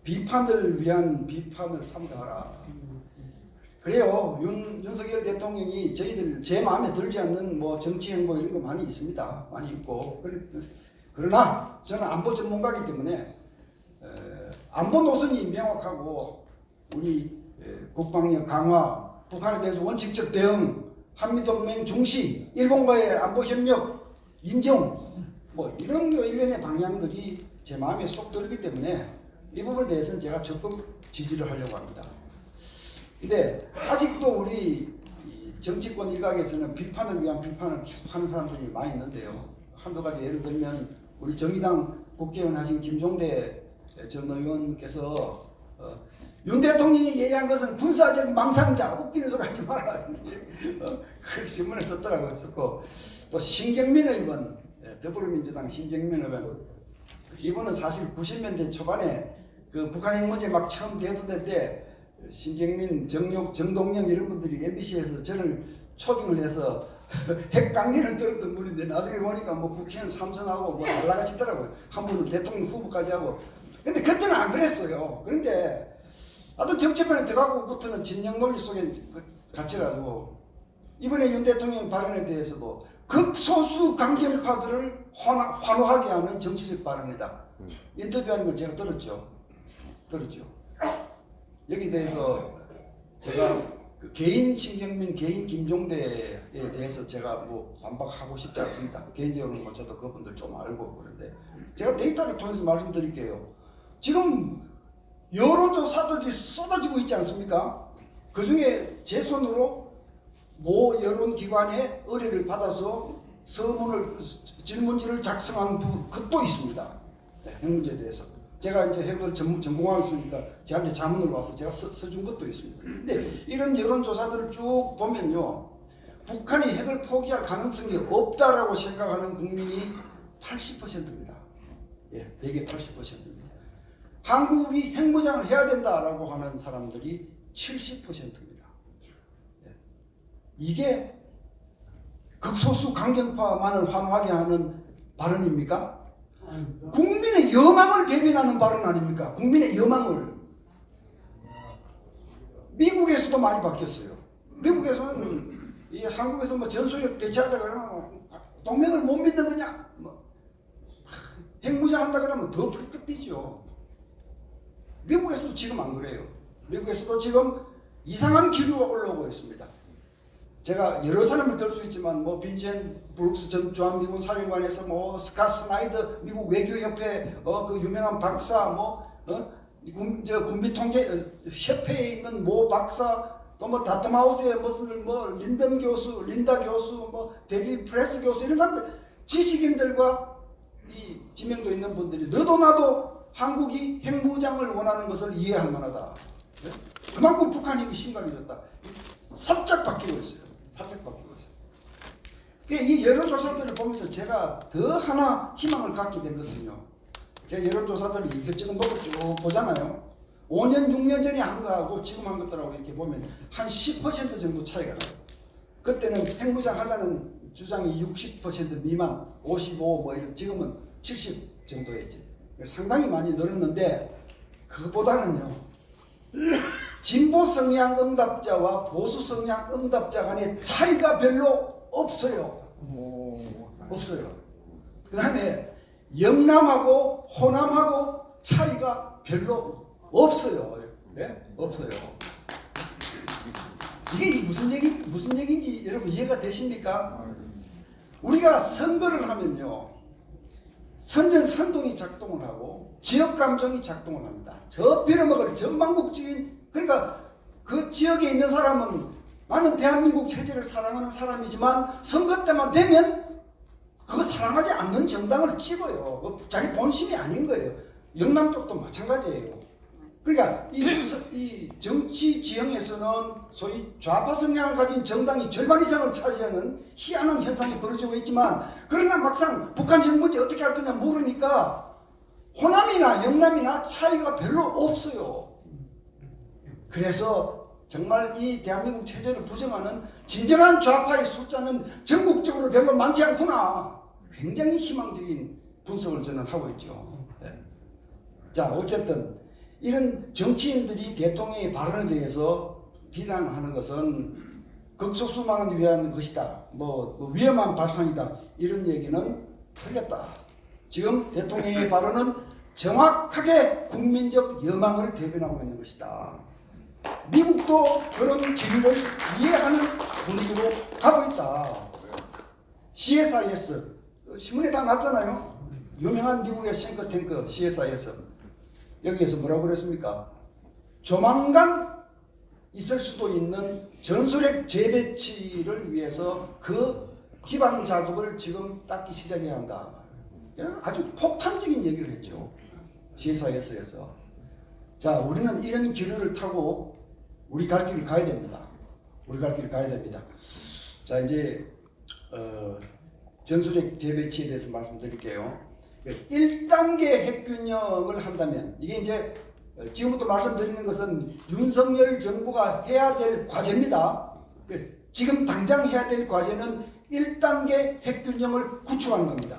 비판을 위한 비판을 삼가하라. 그래요. 윤석열 대통령이 저희들 제 마음에 들지 않는 뭐 정치 행보 이런 거 많이 있습니다. 많이 있고. 그러나 저는 안보 전문가이기 때문에 안보 노선이 명확하고 우리 국방력 강화, 북한에 대해서 원칙적 대응, 한미동맹 중시, 일본과의 안보 협력 인정, 뭐 이런 일련의 방향들이 제 마음에 쏙 들기 때문에 이 부분에 대해서는 제가 적극 지지를 하려고 합니다. 근데 아직도 우리 정치권 일각에서는 비판을 위한 비판을 계속 하는 사람들이 많이 있는데요. 한두 가지 예를 들면 우리 정의당 국회의원 하신 김종대 전 의원께서 윤 대통령이 얘기한 것은 군사적 망상이다. 웃기는 소리 하지 마라. 그 신문에 썼더라고요. 썼고, 또 신경민 의원, 더불어민주당 신경민 의원, 이분은 사실 90년대 초반에 그 북한 핵 문제 막 처음 대두될 때 신경민, 정육, 정동영 이런 분들이 MBC에서 저를 초빙을 해서 핵 강연을 들었던 분인데 나중에 보니까 뭐 국회의원 3선하고 뭐 잘 나가시더라고요. 한 분은 대통령 후보까지 하고. 근데 그때는 안 그랬어요. 그런데 하여튼 정치판에 들어가고부터는 진영 논리 속에 갇혀가지고 이번에 윤 대통령 발언에 대해서도 극소수 강경파들을 환호하게 하는 정치적 발언이다. 인터뷰하는 걸 제가 들었죠. 여기 대해서 제가 그 개인 신경민, 개인 김종대에 대해서 제가 뭐 반박하고 싶지 않습니다. 개인적으로 뭐 저도 그분들 좀 알고 그런데 제가 데이터를 통해서 말씀드릴게요. 지금 여론조사들이 쏟아지고 있지 않습니까? 그 중에 제 손으로 모 여론기관의 의뢰를 받아서 서문을 질문지를 작성한 것도 있습니다. 네, 핵 문제에 대해서 제가 이제 핵을 전공하고 있으니까 저한테 자문을 와서 제가 써준 것도 있습니다. 근데 이런 여론조사들을 쭉 보면요, 북한이 핵을 포기할 가능성이 없다라고 생각하는 국민이 80%입니다. 예, 대개 80%입니다. 한국이 핵무장을 해야 된다라고 하는 사람들이 70%입니다. 예. 이게 극소수 강경파만을 환호하게 하는 발언입니까? 국민의 여망을 대변하는 발언 아닙니까? 국민의 여망을. 미국에서도 많이 바뀌었어요. 미국에서는 이 한국에서 뭐 전술력 배치하자 그러면 동맹을 못 믿는 거냐? 뭐 핵무장한다 그러면 더 펄쩍 뛰죠. 미국에서도 지금 안 그래요. 미국에서도 지금 이상한 기류가 올라오고 있습니다. 제가 여러 사람을 들 수 있지만 뭐 빈센 브룩스 전 주한미군 사령관에서 뭐 스캇 스나이더 미국 외교협회 그 유명한 박사 군비통제 협회에 있는 모 박사 또 뭐 다트마우스의 무슨 뭐 린던 교수, 린다 교수, 뭐 데비 프레스 교수 이런 사람들 지식인들과 이 지명도 있는 분들이 너도 나도 한국이 핵무장을 원하는 것을 이해할 만하다. 네? 그만큼 북한이 심각해졌다. 살짝 바뀌고 있어요. 이 여론조사들을 보면서 제가 더 하나 희망을 갖게 된 것은요. 제가 여론조사들을 이것저것 놓고 쭉 보잖아요. 5년, 6년 전에 한 거하고 지금 한 것들하고 이렇게 보면 한 10% 정도 차이가 나요. 그때는 핵무장 하자는 주장이 60% 미만, 55 뭐 이런 지금은 70 정도였지. 상당히 많이 늘었는데 그보다는요. 진보 성향 응답자와 보수 성향 응답자 간의 차이가 별로 없어요. 없어요. 그 다음에 영남하고 호남하고 차이가 별로 없어요. 네? 없어요. 이게 무슨 얘기인지 여러분 이해가 되십니까? 우리가 선거를 하면요. 선전선동이 작동을 하고 지역 감정이 작동을 합니다. 저 빌어먹을 전망국적인 그러니까 그 지역에 있는 사람은 나는 대한민국 체제를 사랑하는 사람이지만 선거 때만 되면 그거 사랑하지 않는 정당을 찍어요. 자기 본심이 아닌 거예요. 영남 쪽도 마찬가지예요. 그러니까 이 정치 지형에서는 소위 좌파 성향을 가진 정당이 절반 이상을 차지하는 희한한 현상이 벌어지고 있지만 그러나 막상 북한 핵 문제 어떻게 할 거냐 모르니까 호남이나 영남이나 차이가 별로 없어요. 그래서 정말 이 대한민국 체제를 부정하는 진정한 좌파의 숫자는 전국적으로 별로 많지 않구나. 굉장히 희망적인 분석을 저는 하고 있죠. 네. 자, 어쨌든 이런 정치인들이 대통령의 발언에 대해서 비난하는 것은 극소수만을 위한 것이다. 뭐 위험한 발상이다. 이런 얘기는 틀렸다. 지금 대통령의 발언은 정확하게 국민적 여망을 대변하고 있는 것이다. 미국도 그런 기류를 이해하는 분위기로 가고 있다. CSIS 신문에 다 났잖아요. 유명한 미국의 싱크탱크 CSIS 여기에서 뭐라고 그랬습니까? 조만간 있을 수도 있는 전술핵 재배치를 위해서 그 기반 작업을 지금 닦기 시작해야 한다. 아주 폭탄적인 얘기를 했죠. CSIS에서. 자, 우리는 이런 기류를 타고 우리 갈 길을 가야 됩니다. 자, 이제 전술핵 재배치에 대해서 말씀드릴게요. 1단계 핵균형을 한다면 이게 이제 지금부터 말씀드리는 것은 윤석열 정부가 해야 될 과제입니다. 지금 당장 해야 될 과제는 1단계 핵균형을 구축하는 겁니다.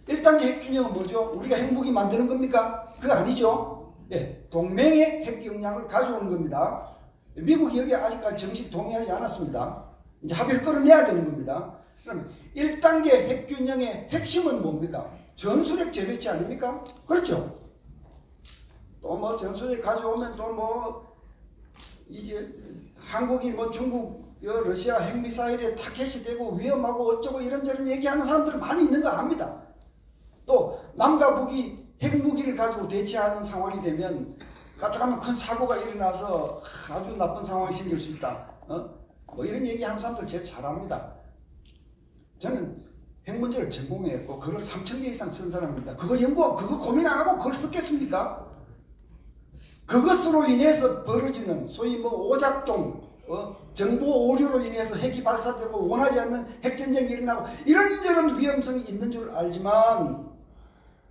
1단계 핵균형은 뭐죠? 우리가 핵무기 만드는 겁니까? 그거 아니죠. 예, 동맹의 핵 역량을 가져오는 겁니다. 미국이 여기에 아직까지 정식 동의하지 않았습니다. 이제 합의를 끌어내야 되는 겁니다. 그럼 1단계 핵균형의 핵심은 뭡니까? 전술핵 재배치 아닙니까? 그렇죠? 또 뭐 전술핵 가져오면 또 뭐 이제 한국이 뭐 중국 러시아 핵미사일에 타켓이 되고 위험하고 어쩌고 이런저런 얘기하는 사람들 많이 있는 거 압니다. 또 남과 북이 핵무기를 가지고 대치하는 상황이 되면 가뜩하면 큰 사고가 일어나서 아주 나쁜 상황이 생길 수 있다. 뭐 이런 얘기하는 사람들 제일 잘 압니다. 저는 핵 문제를 전공했고 그걸 3,000개 이상 쓴 사람입니다. 그거 연구, 그거 고민 안 하고 그걸 썼겠습니까? 그것으로 인해서 벌어지는 소위 뭐 오작동, 정보 오류로 인해서 핵이 발사되고 원하지 않는 핵전쟁이 일어나고 이런저런 위험성이 있는 줄 알지만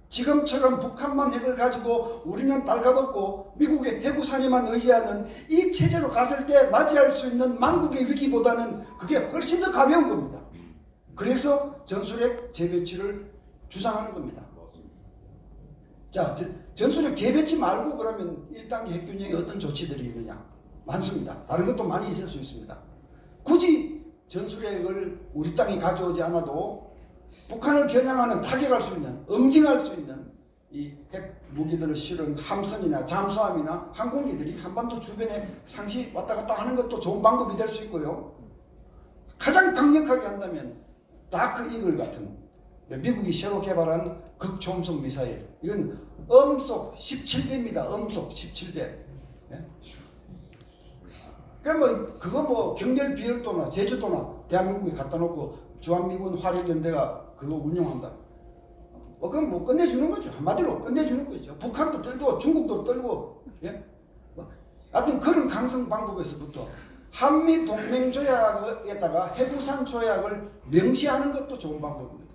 지금처럼 북한만 핵을 가지고 우리는 빨가벗고 미국의 해구산에만 의지하는 이 체제로 갔을 때 맞이할 수 있는 만국의 위기보다는 그게 훨씬 더 가벼운 겁니다. 그래서 전술핵 재배치를 주장하는 겁니다. 자, 전술핵 재배치 말고 그러면 1단계 핵균형에 어떤 조치들이 있느냐? 많습니다. 다른 것도 많이 있을 수 있습니다. 굳이 전술핵을 우리 땅에 가져오지 않아도 북한을 겨냥하는 타격할 수 있는, 응징할 수 있는 이 핵 무기들을 실은 함선이나 잠수함이나 항공기들이 한반도 주변에 상시 왔다 갔다 하는 것도 좋은 방법이 될 수 있고요. 가장 강력하게 한다면 다크 이글 같은 미국이 새로 개발한 극초음속 미사일, 이건 음속 17배입니다. 음속 17배. 예? 그럼 뭐 그거 뭐 경렬 비열도나 제주도나 대한민국에 갖다 놓고 주한미군 화력연대가 그거 운영한다. 그럼 뭐 끝내주는 거죠. 한마디로 끝내주는 거죠. 북한도 떨고 중국도 떨고, 예? 하여튼 그런 강성 방법에서부터 한미 동맹 조약에다가 해구산 조약을 명시하는 것도 좋은 방법입니다.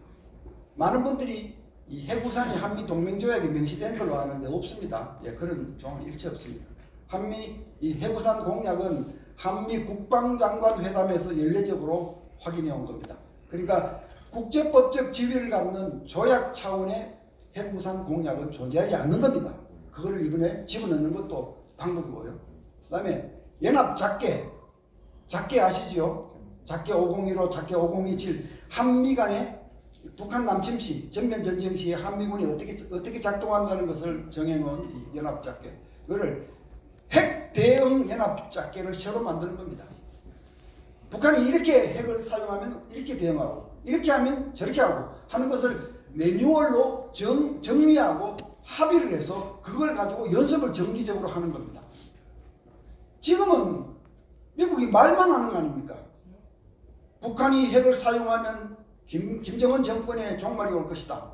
많은 분들이 이 해구산이 한미 동맹 조약에 명시된 걸로 아는데 없습니다. 예, 그런 좀 일치 없습니다. 한미 이 해구산 공약은 한미 국방장관 회담에서 연례적으로 확인해 온 겁니다. 그러니까 국제법적 지위를 갖는 조약 차원의 해구산 공약은 존재하지 않는 겁니다. 그거를 이번에 집어넣는 것도 방법이고요. 그다음에 연합 작계 아시죠? 작계 501호, 작계 5027 한미 간에 북한 남침 시 전면 전쟁 시에 한미군이 어떻게 작동한다는 것을 정해놓은 연합 작계, 이거를 핵 대응 연합 작계를 새로 만드는 겁니다. 북한이 이렇게 핵을 사용하면 이렇게 대응하고 이렇게 하면 저렇게 하고 하는 것을 매뉴얼로 정리하고 합의를 해서 그걸 가지고 연습을 정기적으로 하는 겁니다. 지금은 미국이 말만 하는 거 아닙니까? 북한이 핵을 사용하면 김정은 정권의 종말이 올 것이다.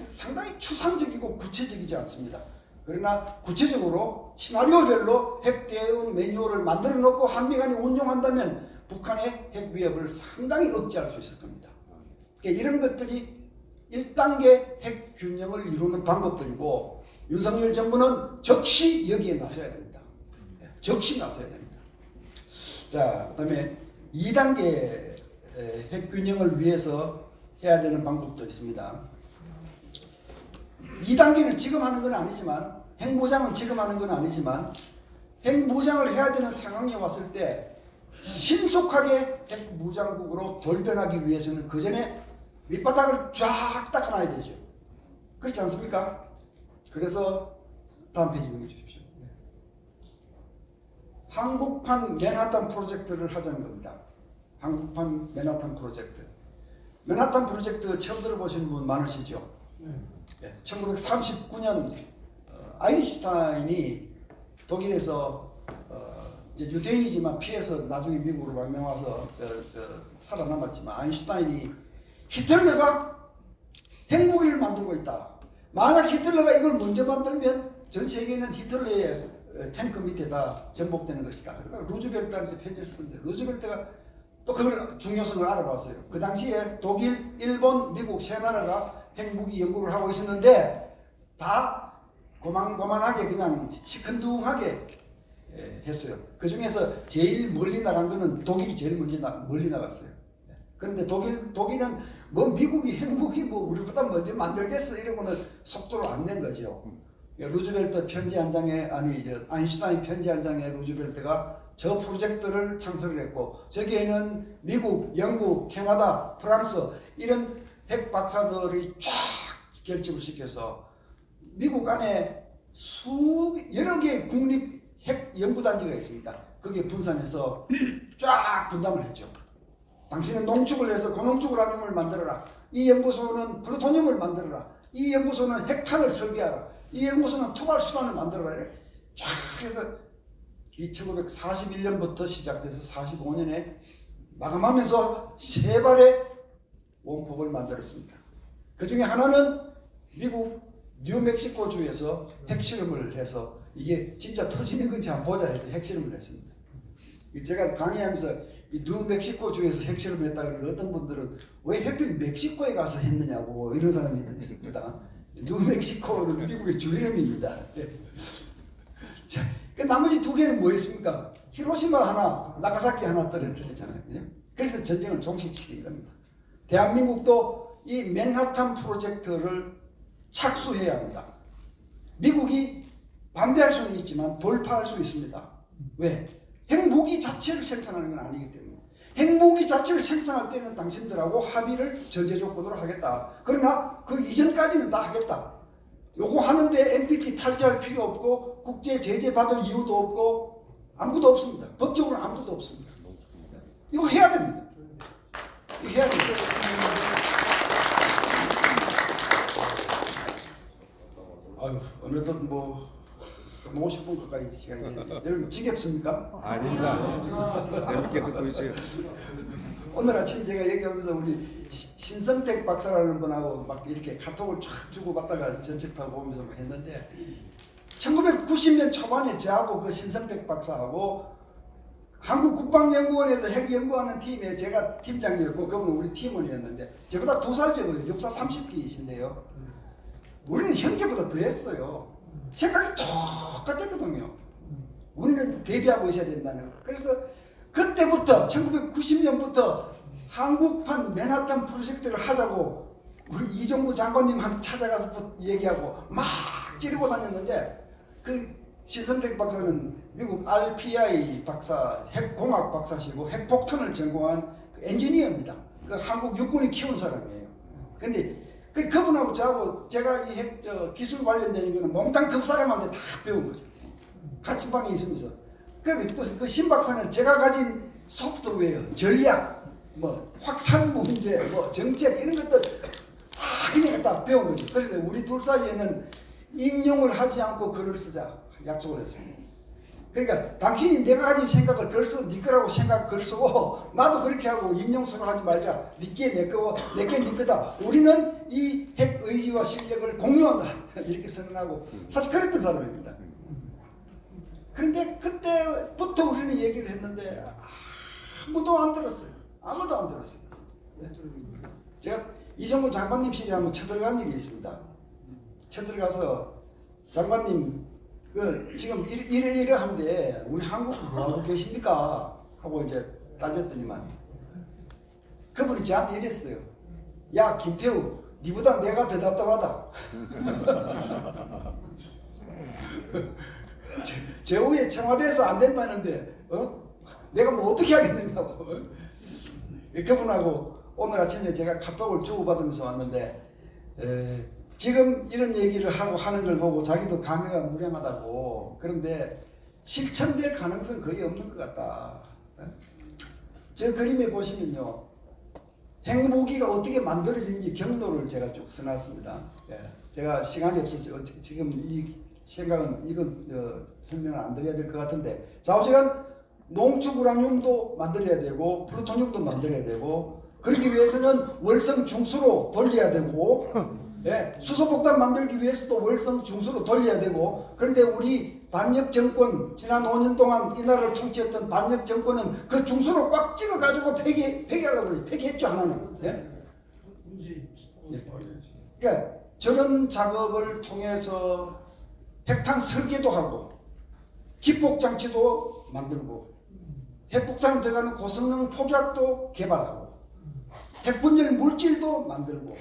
상당히 추상적이고 구체적이지 않습니다. 그러나 구체적으로 시나리오별로 핵 대응 매뉴얼을 만들어 놓고 한미 간에 운용한다면 북한의 핵 위협을 상당히 억제할 수 있을 겁니다. 그러니까 이런 것들이 1단계 핵 균형을 이루는 방법들이고 윤석열 정부는 즉시 여기에 나서야 됩니다. 즉시 나서야 됩니다. 자, 그다음에 2단계 핵 균형을 위해서 해야 되는 방법도 있습니다. 2단계는 지금 하는 건 아니지만, 핵무장은 지금 하는 건 아니지만, 핵무장을 해야 되는 상황이 왔을 때 신속하게 핵무장국으로 돌변하기 위해서는 그 전에 밑바닥을 쫙 닦아놔야 되죠. 그렇지 않습니까? 그래서 다음 페이지 넘겨주십시오. 한국판 맨하탄 프로젝트를 하자는 겁니다. 한국판 맨하탄 프로젝트. 맨하탄 프로젝트 처음 들어보신 분 많으시죠? 네. 1939년 아인슈타인이 독일에서 이제 유대인이지만 피해서 나중에 미국으로 망명 와서 살아남았지만, 아인슈타인이 히틀러가 핵무기를 만들고 있다. 만약 히틀러가 이걸 먼저 만들면 전 세계는 히틀러의 탱크 밑에다 전복되는 것이다. 그러니까 루즈벨트한테 편지를 쓰는데 루즈벨트가 또 그걸 중요성을 알아봤어요. 그 당시에 독일, 일본, 미국 세 나라가 핵무기 연구를 하고 있었는데 다 고만고만하게 그냥 시큰둥하게 했어요. 그 중에서 제일 멀리 나간 거는 독일이 제일 멀리 나갔어요. 그런데 독일은 뭐 미국이 핵무기 뭐 우리보다 먼저 만들겠어 이러고는 속도를 안 낸 거죠. 루즈벨트 편지 한 장에 아인슈타인 편지 한 장에 루즈벨트가 저 프로젝트를 창설을 했고 저기에는 미국, 영국, 캐나다, 프랑스 이런 핵 박사들이 쫙 결집을 시켜서 미국 안에 여러 개의 국립 핵 연구단지가 있습니다. 거기에 분산해서 쫙 분담을 했죠. 당신은 농축을 해서 고농축을 하는 걸 만들어라. 이 연구소는 플루토늄을 만들어라. 이 연구소는 핵탄을 설계하라. 이 연구소는 투발 수단을 만들어라. 쫙 해서 1941년부터 시작돼서 45년에 마감하면서 3발의 원폭을 만들었습니다. 그 중에 하나는 미국 뉴멕시코주에서 핵실험을 해서 이게 진짜 터지는 건지 한번 보자 해서 핵실험을 했습니다. 제가 강의하면서 이 뉴멕시코주에서 핵실험을 했다 그러면 어떤 분들은 왜 하필 멕시코에 가서 했느냐고 이런 사람이 있습니다. 뉴멕시코는 미국의 주 이름입니다. 자, 그 나머지 2개는 뭐였습니까? 히로시마 하나, 나가사키 하나 떨어뜨렸잖아요. 그래서 전쟁을 종식시킨 겁니다. 대한민국도 이 맨하탄 프로젝트를 착수해야 합니다. 미국이 반대할 수는 있지만 돌파할 수 있습니다. 왜? 핵무기 자체를 생산하는 건 아니기 때문에. 핵무기 자체를 생산할 때는 당신들하고 합의를 전제 조건으로 하겠다. 그러나 그 이전까지는 다 하겠다. 요거 하는데 NPT 탈퇴할 필요 없고 국제 제재 받을 이유도 없고 아무것도 없습니다. 법적으로 아무것도 없습니다. 이거 해야 됩니다. 이거 해야 됩니다. 아유, 어느덧 뭐 50분 가까이 시간이 됐는데 여러분 지겹습니까? 아닙니다. 재밌게 듣고 있어요. 오늘 아침 제가 얘기하면서 우리 신성택 박사라는 분하고 막 이렇게 카톡을 쫙 주고받다가 전책하고 오면서 막 했는데 1990년 초반에 저하고 그 신성택 박사하고 한국국방연구원에서 핵연구하는 팀에 제가 팀장이었고 그분은 우리 팀원이었는데 저보다 2살 적어요. 역사 30기이신데요. 우리는 형제보다 더 했어요. 생각이 똑같았거든요. 우리는 대비하고 있어야 된다는 거. 그래서 그때부터 1990년부터 한국판 맨하탄 프로젝트를 하자고 우리 이종구 장관님한테 찾아가서 얘기하고 막 찌르고 다녔는데 그 신성택 박사는 미국 RPI 박사, 핵공학 박사시고 핵폭탄을 전공한 엔지니어입니다. 그 한국 육군이 키운 사람이에요. 근데 그분하고 저하고 제가 이 핵 기술 관련된 이거는 몽땅 그 사람한테 다 배운 거죠. 같은 방에 있으면서. 그 신 박사는 제가 가진 소프트웨어, 전략, 뭐 확산 문제, 뭐 정책 이런 것들 다 그냥 다 배운 거죠. 그래서 우리 둘 사이에는 인용을 하지 않고 글을 쓰자 약속을 했어요. 그러니까 당신이 내가 가진 생각을 글 써, 네 거라고 생각 글 쓰고 나도 그렇게 하고 인용서로 하지 말자. 네게 내 거고 내게 네 거다. 우리는 이 핵 의지와 실력을 공유한다. 이렇게 선언하고 사실 그랬던 사람입니다. 그런데 그때부터 우리는 얘기를 했는데 아무도 안 들었어요. 아무도 안 들었어요. 제가 이종구 장관님실에 한번 쳐들어간 일이 있습니다. 쳐들어가서 장관님 지금 이러한데 우리 한국 뭐하고 계십니까? 하고 이제 따졌더니만 그분이 저한테 이랬어요. 야 김태우 니보다 내가 더 답답하다. 제 후에 청와대에서 안 된다는데 내가 뭐 어떻게 하겠느냐고. 그분하고 오늘 아침에 제가 카톡을 주고받으면서 왔는데 지금 이런 얘기를 하고 하는 걸 보고 자기도 감회가 무량하다고. 그런데 실천될 가능성 거의 없는 것 같다. 저 그림에 보시면요. 핵무기가 어떻게 만들어지는지 경로를 제가 쭉 써놨습니다. 제가 시간이 없어서 지금 이 생각은 이건 설명을 안 드려야 될 것 같은데 좌우지간 농축 우라늄도 만들어야 되고 플루토늄도 만들어야 되고 그러기 위해서는 월성 중수로 돌려야 되고 수소폭탄 만들기 위해서도 월성 중수로 돌려야 되고 그런데 우리 반역 정권 지난 5년 동안 이 나라를 통치했던 반역 정권은 그 중수로 꽉 찍어가지고 폐기하려고 그래. 폐기했죠 하나는. 그러니까 저런 작업을 통해서 핵탄 설계도 하고 기폭장치도 만들고 핵폭탄이 들어가는 고성능 폭약도 개발하고 핵분열 물질도 만들고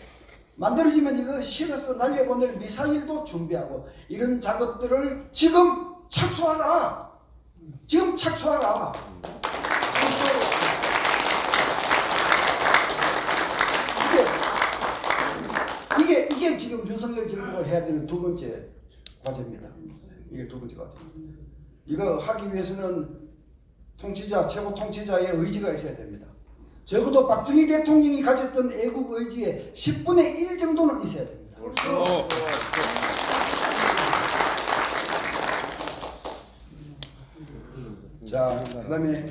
만들어지면 이거 실어서 날려보낼 미사일도 준비하고 이런 작업들을 지금 착수하라. 지금 착수하라. 이게 지금 윤석열 정부가 해야 되는 두 번째 과제입니다. 이게 두 번째 과제. 이거 하기 위해서는 최고 통치자의 의지가 있어야 됩니다. 적어도 박정희 대통령이 가졌던 애국 의지의 10분의 1 정도는 있어야 됩니다. 자, 그다음에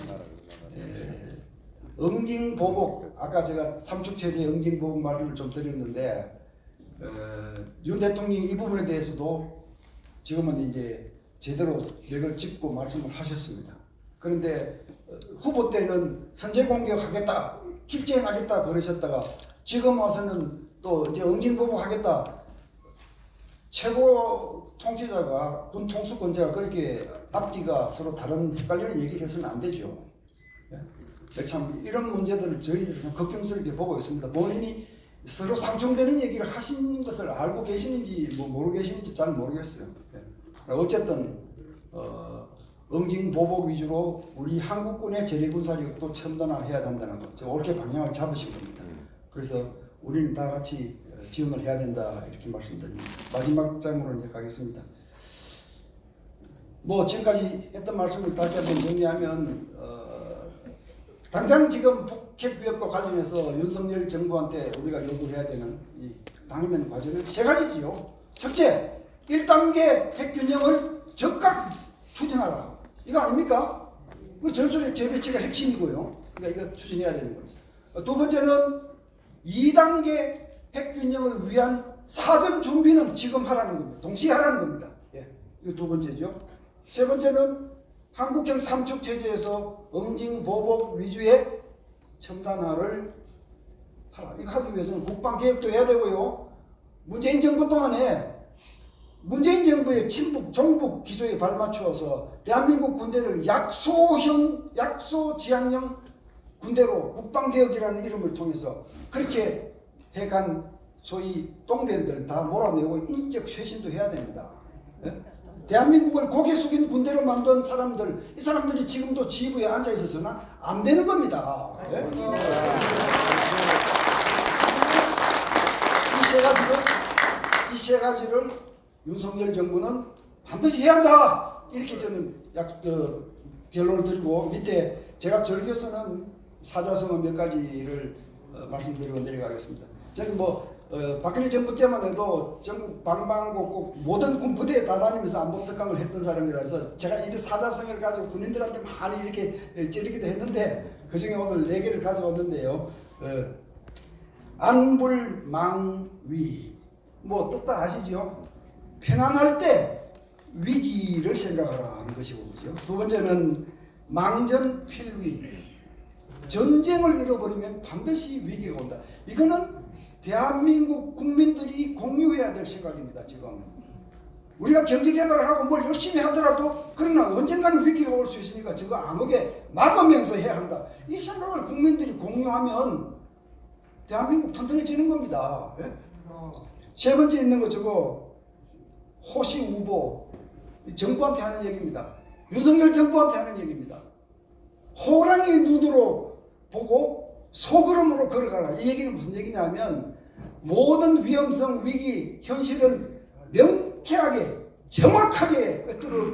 응징보복, 아까 제가 삼축체제 응징보복 말씀을 좀 드렸는데 윤 대통령이 이 부분에 대해서도 지금은 이제 제대로 맥을 짚고 말씀을 하셨습니다. 그런데 후보 때는 선제 공격하겠다, 킬제하겠다 그러셨다가 지금 와서는 또 이제 응징보복하겠다. 최고 통치자가 군 통수권자가 그렇게 앞뒤가 서로 다른 헷갈리는 얘기를 해서는 안 되죠. 참 이런 문제들을 저희들이 좀 걱정스럽게 보고 있습니다. 본인이 서로 상충되는 얘기를 하시는 것을 알고 계시는지 모르고 계시는지 잘 모르겠어요. 어쨌든 응징보복 위주로 우리 한국군의 재래군사력도 첨단화해야 된다는 것, 옳게 방향을 잡으신 겁니다. 그래서 우리는 다 같이 지원을 해야 된다 이렇게 말씀드립니다. 마지막 장으로 이제 가겠습니다. 뭐 지금까지 했던 말씀을 다시 한번 정리하면 당장 지금 북핵 위협과 관련해서 윤석열 정부한테 우리가 요구해야 되는 이 당면 과제는 세 가지지요. 첫째, 1단계 핵균형을 즉각 추진하라. 이거 아닙니까? 그 전술핵 재배치가 핵심이고요. 그러니까 이거 추진해야 되는 겁니다. 두 번째는 2단계 핵균형을 위한 사전 준비는 지금 하라는 겁니다. 동시에 하라는 겁니다. 예, 이거 두 번째죠. 세 번째는 한국형 삼축 체제에서 응징보복 위주의 첨단화를 하라. 이거 하기 위해서는 국방 개혁도 해야 되고요. 문재인 정부 동안에 문재인 정부의 친북 종북 기조에 발맞추어서 대한민국 군대를 약소 지향형 군대로 국방 개혁이라는 이름을 통해서 그렇게 해간 소위 똥배들 다 몰아내고 인적 쇄신도 해야 됩니다. 예? 대한민국을 고개 숙인 군대로 만든 사람들, 이 사람들이 지금도 지휘부에 앉아 있어서는 안 되는 겁니다. 예? 이 세 가지를 윤석열 정부는 반드시 해야 한다. 이렇게 저는 결론을 드리고 밑에 제가 즐겨서는 사자성어 몇 가지를 말씀드리고 내려가겠습니다. 저는 박근혜 정부 때만 해도 전국 방방곡곡 모든 군 부대에 다 다니면서 안보 특강을 했던 사람이라서 제가 이런 사자성어를 가지고 군인들한테 많이 이렇게 찌르기도 했는데 그중에 오늘 4개를 가져왔는데요. 안불망위 뜻 다 아시죠? 편안할 때 위기를 생각하라 하는 것이고, 그죠? 두 번째는 망전필위, 전쟁을 잃어버리면 반드시 위기가 온다. 이거는 대한민국 국민들이 공유해야 될 생각입니다. 지금 우리가 경제개발을 하고 뭘 열심히 하더라도 그러나 언젠가는 위기가 올 수 있으니까 저거 암흑에 막으면서 해야 한다. 이 생각을 국민들이 공유하면 대한민국 튼튼해지는 겁니다. 예? 세 번째 있는 거 저거 호시우보, 정부한테 하는 얘기입니다. 윤석열 정부한테 하는 얘기입니다. 호랑이 눈으로 보고 소그름으로 걸어가라. 이 얘기는 무슨 얘기냐면 모든 위험성, 위기, 현실은 명쾌하게 정확하게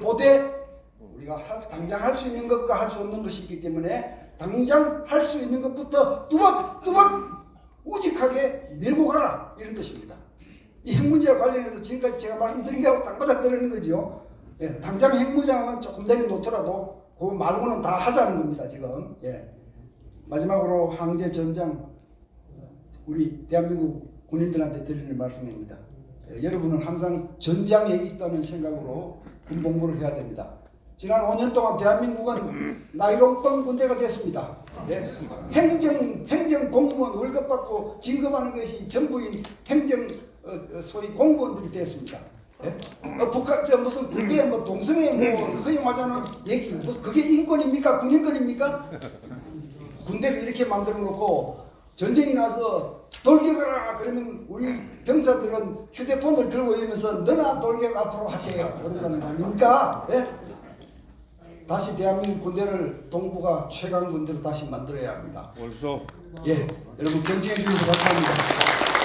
보되 우리가 당장 할 수 있는 것과 할 수 없는 것이 있기 때문에 당장 할 수 있는 것부터 뚜벅뚜벅 우직하게 밀고 가라. 이런 뜻입니다. 이 핵 문제와 관련해서 지금까지 제가 말씀드린 게하고 딱 맞아 떨어지는 거죠. 예, 당장 핵무장은 조금 내려놓더라도 그 말고는 다 하자는 겁니다. 지금. 예. 마지막으로 항제 전장 우리 대한민국 군인들한테 드리는 말씀입니다. 예, 여러분은 항상 전장에 있다는 생각으로 군 복무를 해야 됩니다. 지난 5년 동안 대한민국은 나이롱병 군대가 됐습니다. 예. 행정 공무원 월급 받고 진급하는 것이 전부인 행정 소위 공무원들이 됐습니다. 예? 북한 무슨 군대에 동성애 허용하자는 얘기, 그게 인권입니까? 군인권입니까? 군대를 이렇게 만들어 놓고 전쟁이 나서 돌격하라 그러면 우리 병사들은 휴대폰을 들고 있으면서 너나 돌격 앞으로 하세요 그러는 거 아닙니까? 예? 다시 대한민국 군대를 동북아 최강 군대로 다시 만들어야 합니다. 벌써 예, 여러분 경청해 주셔서 감사합니다.